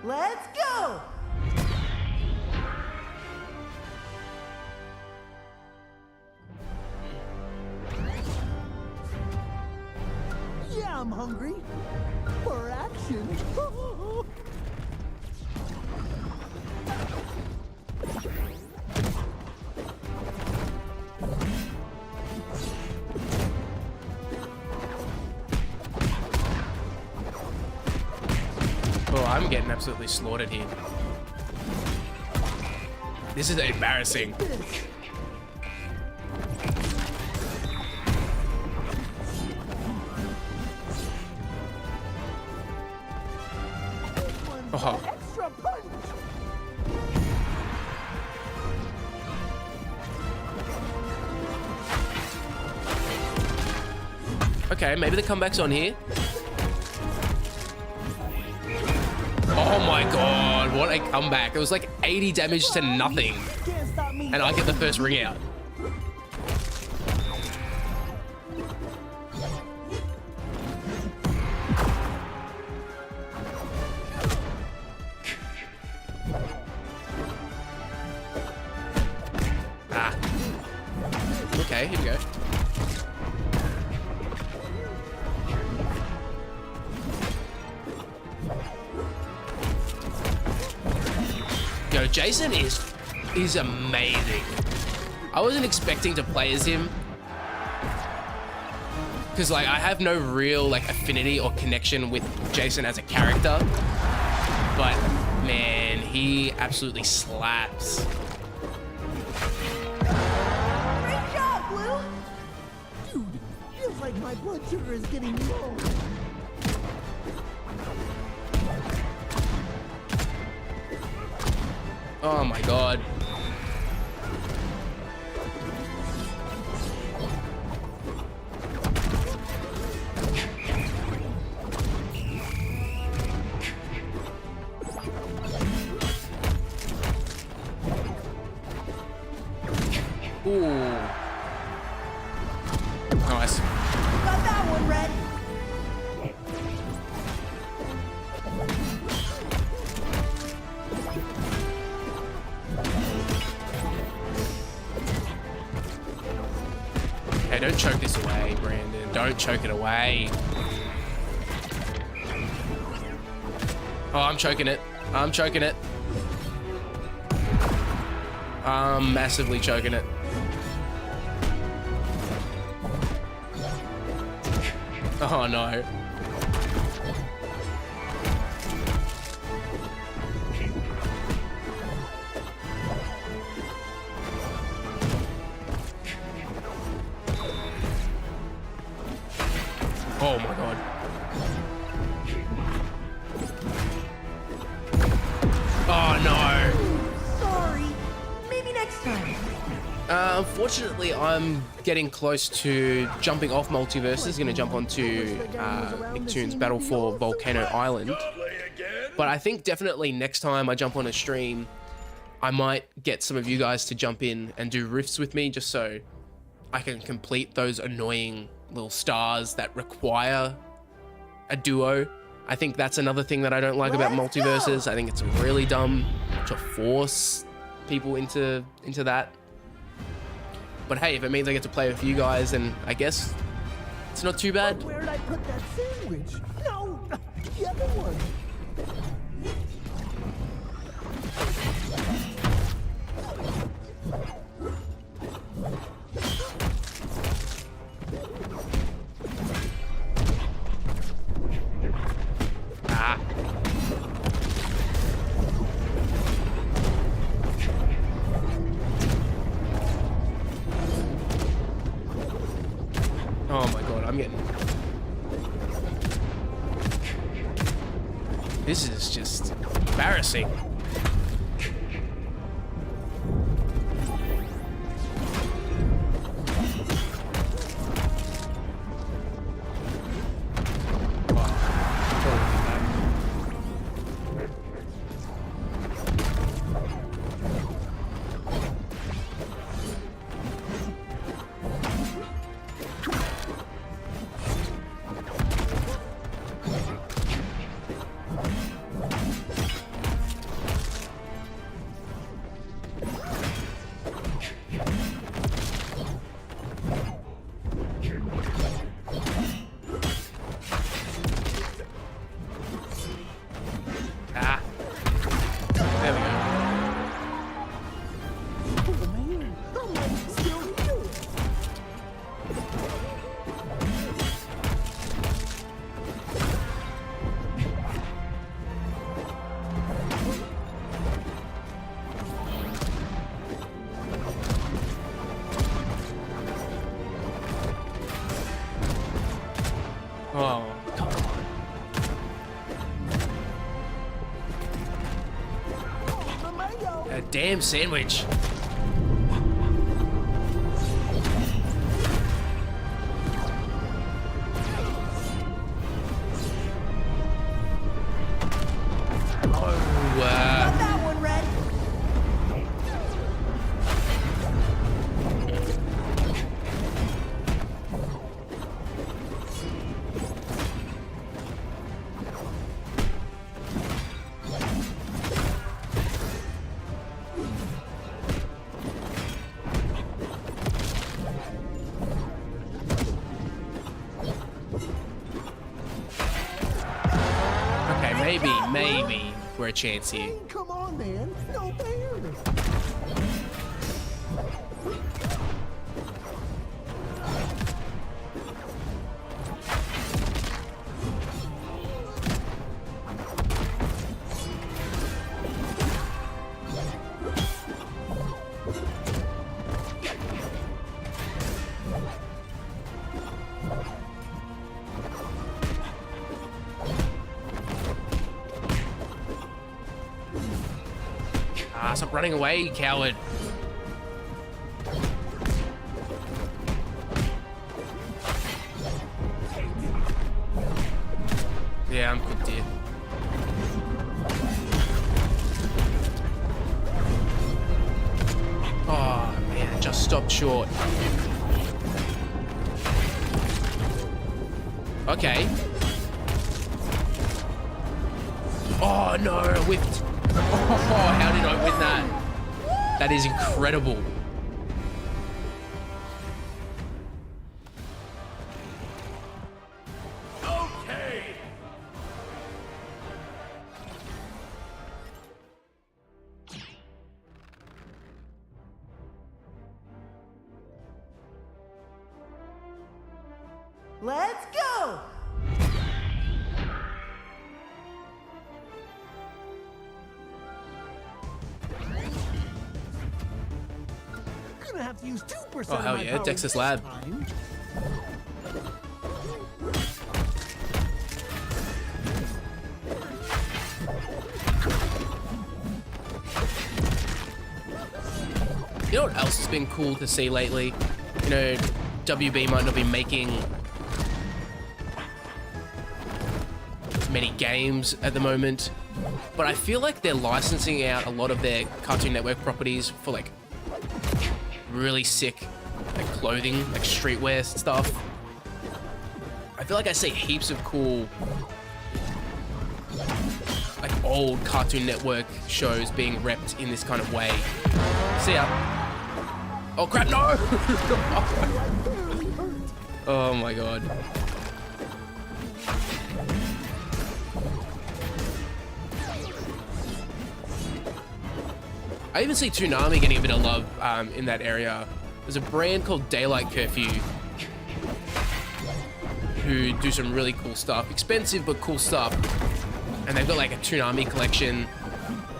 Let's go! Yeah, I'm hungry. For action. Oh, I'm getting absolutely slaughtered here. This is embarrassing. Oh. Extra punch! Okay, maybe the comeback's on here. Oh my god, what a comeback. It was like 80 damage to nothing. Can't stop me. And I get the first ring out. Ah. Okay, here we go. Yo, Jason is amazing. I wasn't expecting to play as him because like I have no real like affinity or connection with Jason as a character, but man, he absolutely slaps. Great job, Blue! Dude, feels like my blood sugar is getting low. Oh my god. Ooh. Nice. Got that one, Red. Hey, don't choke this away, Brandon. Don't choke it away. Oh, I'm choking it. I'm choking it. I'm massively choking it. Oh no. Oh my god. Oh no. Sorry. Maybe next time. Unfortunately, I'm getting close to jumping off Multiversus. Gonna jump onto Nicktoons Battle for Volcano Island. But I think definitely next time I jump on a stream, I might get some of you guys to jump in and do riffs with me just so I can complete those annoying little stars that require a duo. I think that's another thing that I don't like about Multiversus. I think it's really dumb to force people into that. But hey, if it means I get to play with you guys, then I guess it's not too bad. Where did I put that sandwich? No, the other one. Ah. Interesting. Ah. There we go. Oh. A damn sandwich. Oh, Got that one, Red. Okay, maybe we're a chance here. Come on, man. No fair. Ah, stop running away, you coward. Yeah, I'm cooked here. Oh, man, I just stopped short. Okay. Oh, no, I whipped. Oh, how did I win that? That is incredible. Okay. Let's go. Gonna have to use 2%. Oh, hell of my yeah, power Texas this Lab. time. You know what else has been cool to see lately? You know, WB might not be making many games at the moment, but I feel like they're licensing out a lot of their Cartoon Network properties for like really sick like clothing, like streetwear stuff. I feel like I see heaps of cool like old Cartoon Network shows being repped in this kind of way. See ya. Oh crap, no! Oh my god. I even see Toonami getting a bit of love in that area. There's a brand called Daylight Curfew who do some really cool stuff. Expensive, but cool stuff. And they've got like a Toonami collection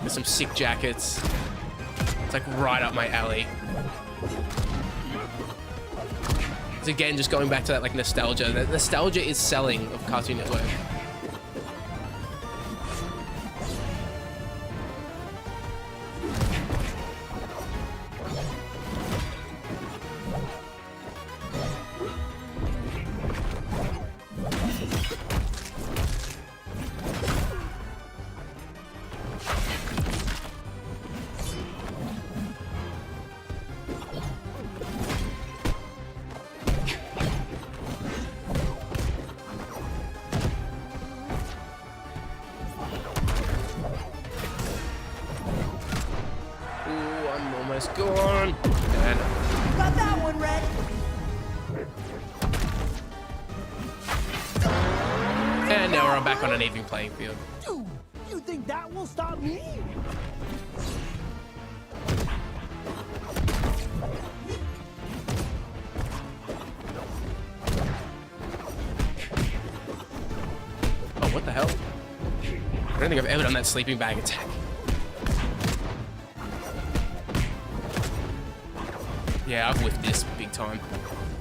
with some sick jackets. It's like right up my alley. It's again just going back to that like nostalgia. The nostalgia is selling of Cartoon Network. gone, almost gone. And Got that one, Red. now we're back on an even playing field. Dude, you think that will stop me? Oh, what the hell? I don't think I've ever done that sleeping bag attack. Yeah, I've whiffed this big time.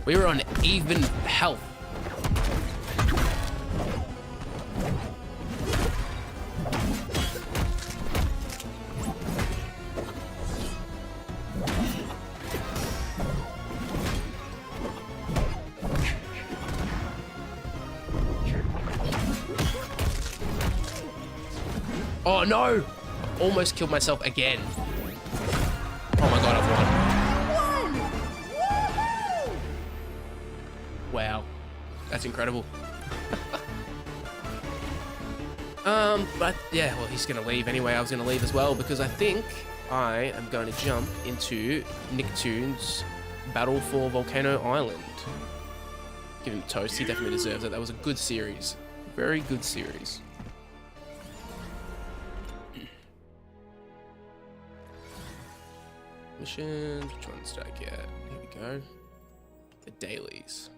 We were on even health. Oh no! Almost killed myself again. Oh my god, I've won. Wow. That's incredible. But yeah, well, he's gonna leave anyway. I was gonna leave as well because I think I am going to jump into Nicktoons' Battle for Volcano Island. Give him toast. He definitely deserves it. That was a good series. Very good series. Missions, which ones did I get? Here we go. The dailies.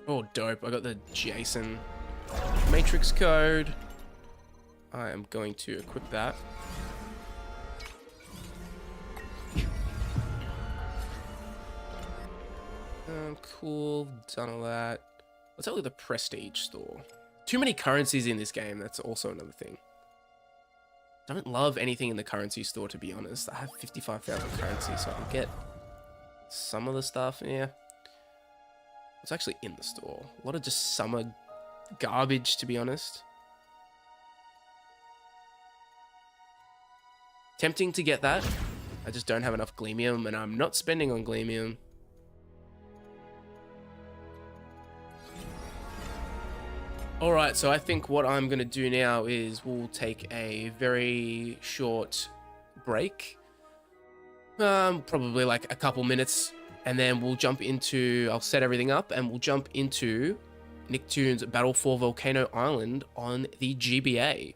Oh, dope. I got the Jason Matrix code. I am going to equip that. Cool. Done all that. Let's have a look at the Prestige store. Too many currencies in this game. That's also another thing. Don't love anything in the currency store, to be honest. I have 55,000 currency, so I can get some of the stuff. Yeah. What's actually in the store? A lot of just summer garbage, to be honest. Tempting to get that. I just don't have enough Gleamium, and I'm not spending on Gleamium. Alright, so I think what I'm going to do now is we'll take a very short break. Probably like a couple minutes. And then we'll jump into... I'll set everything up and we'll jump into Nicktoons' Battle for Volcano Island on the GBA.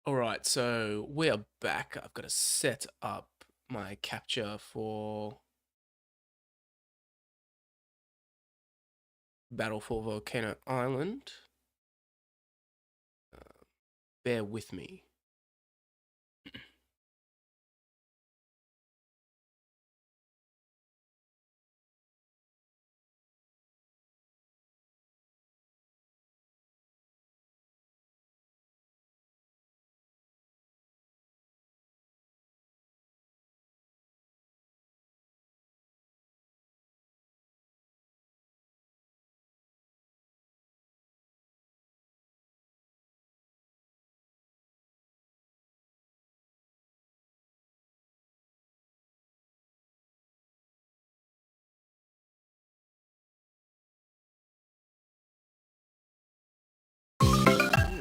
All right, so we are back. I've got to set up my capture for Battle for Volcano Island. Bear with me.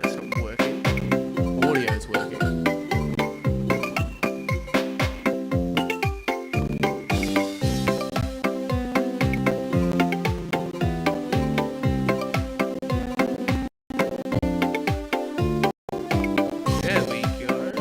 That's not working. Audio's working. There we go.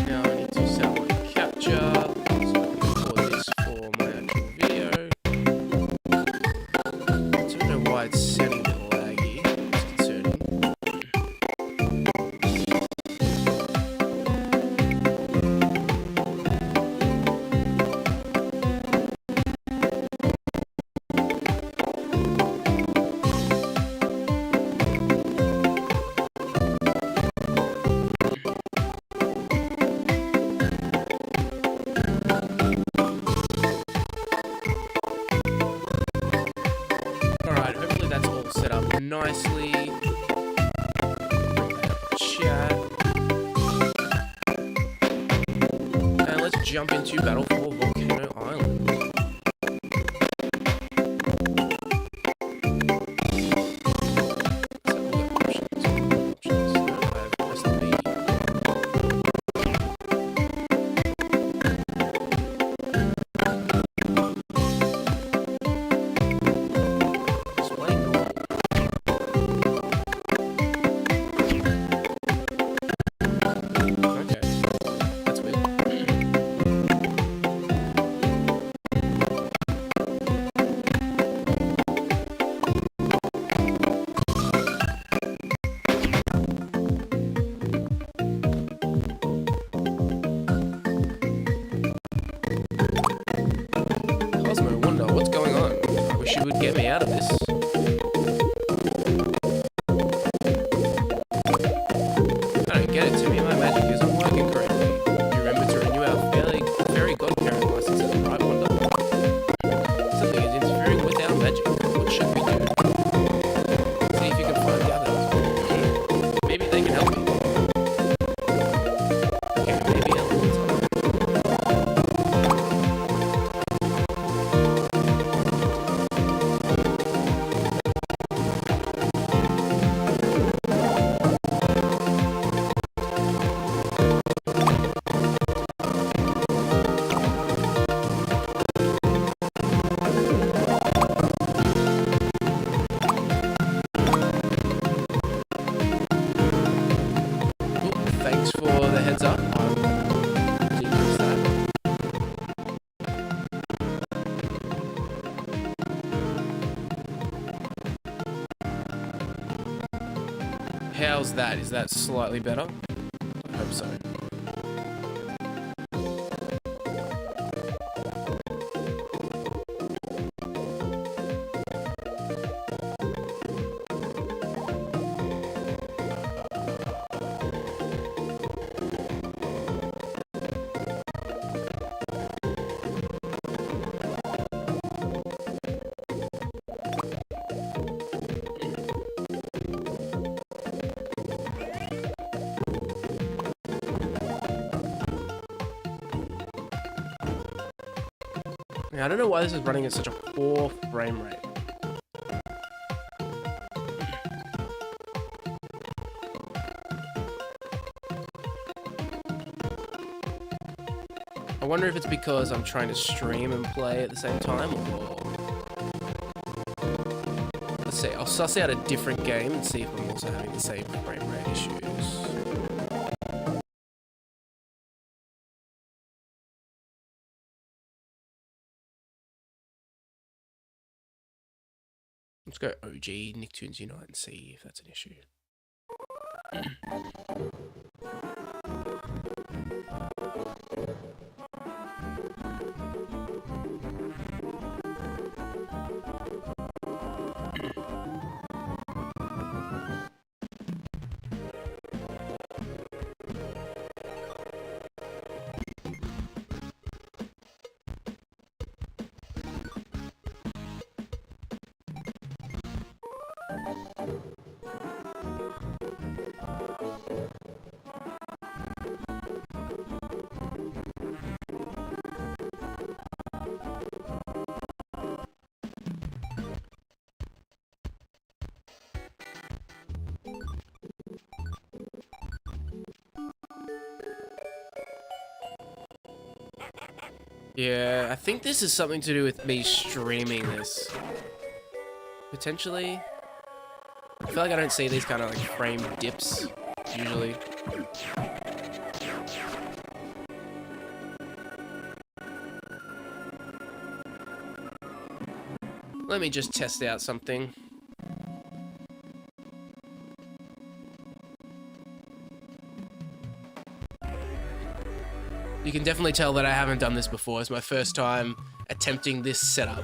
Now I need to set my capture so I can record this for my actual video. I don't know why it's setting a bit laggy. It's concerning. Alright, hopefully that's all set up nicely. Bring that up chat. And let's jump into Battle for Volcano Island. Let's have a look at options. No, I've pressed the B. Display normal. Okay, that's weird. Cosmo Wonder, what's going on? I wish you would get me out of this. I don't get it, Timmy. My magic isn't working correctly. You remember to renew our fairy godparent licenses, right, Wonder? Something is interfering with our magic. What should we do? See if you can find the others. Maybe they can help me. Okay, maybe a little time. Cool. Thanks for the heads up. I'll decrease that. How's that? Is that slightly better? I hope so. Yeah, I don't know why this is running at such a poor frame rate. I wonder if it's because I'm trying to stream and play at the same time, or... Let's see, I'll suss out a different game and see if I'm also having the same frame rate issues. Let's go OG Nicktoons Unite and see if that's an issue. Yeah, I think this is something to do with me streaming this. Potentially. I feel like I don't see these kind of like frame dips, usually. Let me just test out something. You can definitely tell that I haven't done this before. It's my first time attempting this setup.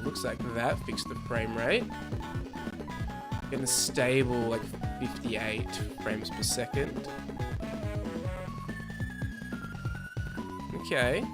Looks like that fixed the frame rate. Getting a stable, like 58 frames per second. Okay.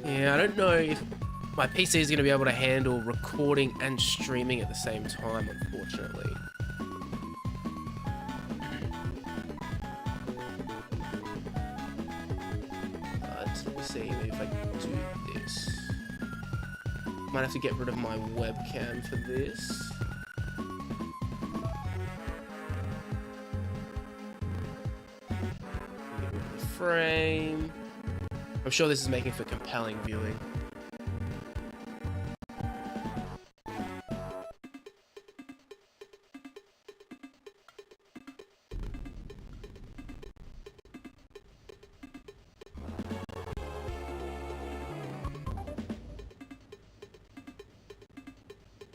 Yeah, I don't know if my PC is going to be able to handle recording and streaming at the same time, unfortunately. me see if I can do this. Might have to get rid of my webcam for this. Get rid of the frame. I'm sure this is making for compelling viewing.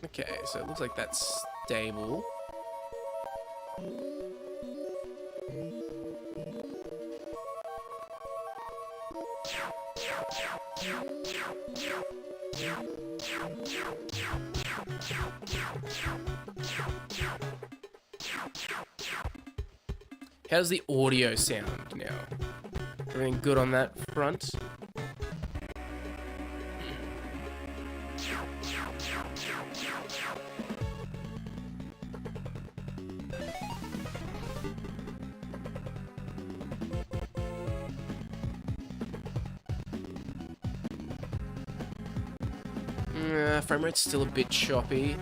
Okay, so it looks like that's stable. How's the audio sound now? Everything good on that front? Frame rate's still a bit choppy.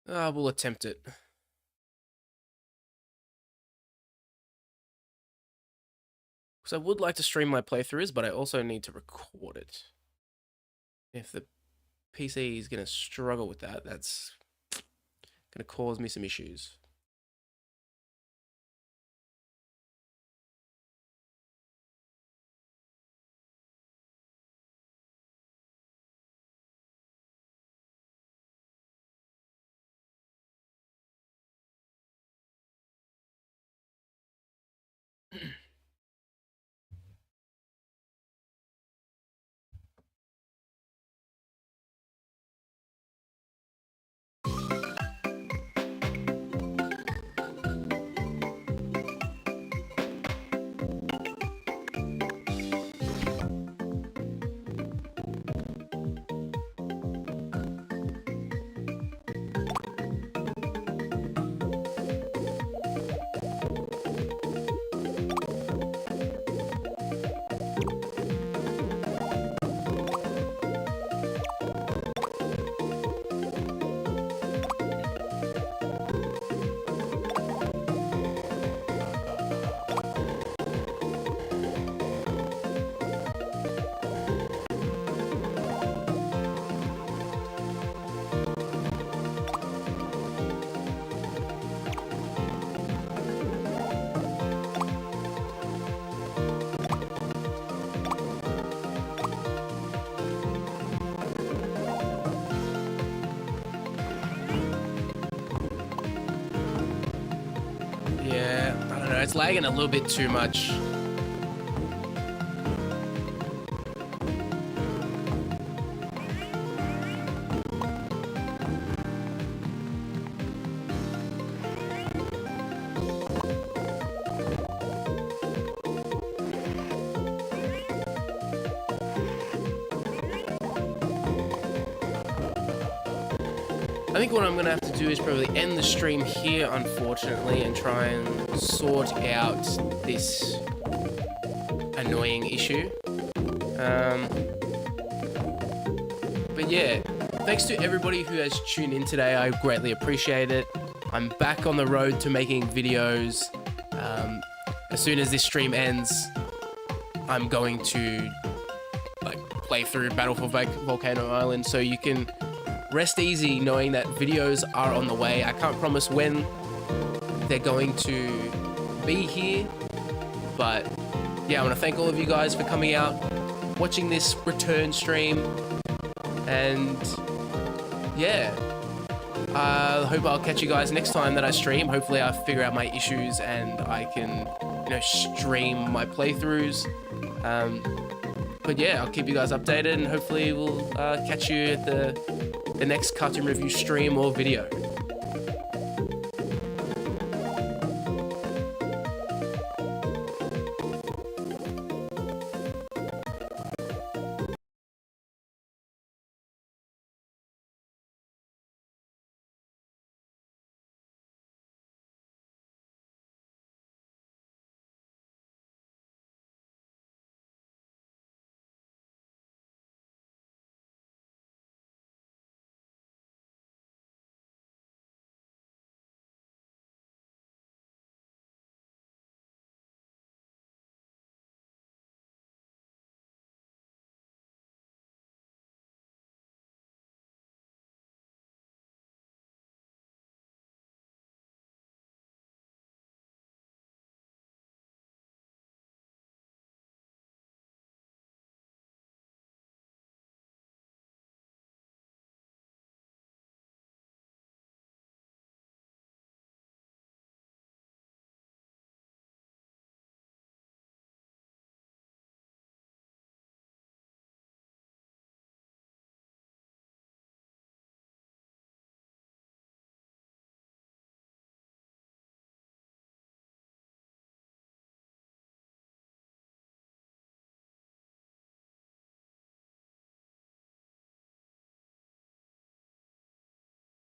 We'll attempt it. Because I would like to stream my playthroughs, but I also need to record it. If the PC is going to struggle with that, that's going to cause me some issues. It's lagging a little bit too much. I think what I'm going to have to do is probably end the stream here, unfortunately, and try and sort out this annoying issue. But yeah, thanks to everybody who has tuned in today. I greatly appreciate it. I'm back on the road to making videos. As soon as this stream ends, I'm going to play through Battle for Volcano Island, so you can rest easy knowing that videos are on the way. I can't promise when they're going to be here, but yeah, I want to thank all of you guys for coming out, watching this return stream, and yeah, I hope I'll catch you guys next time that I stream. Hopefully I'll figure out my issues and I can, stream my playthroughs. But yeah, I'll keep you guys updated, and hopefully we'll catch you at the next cartoon review stream or video.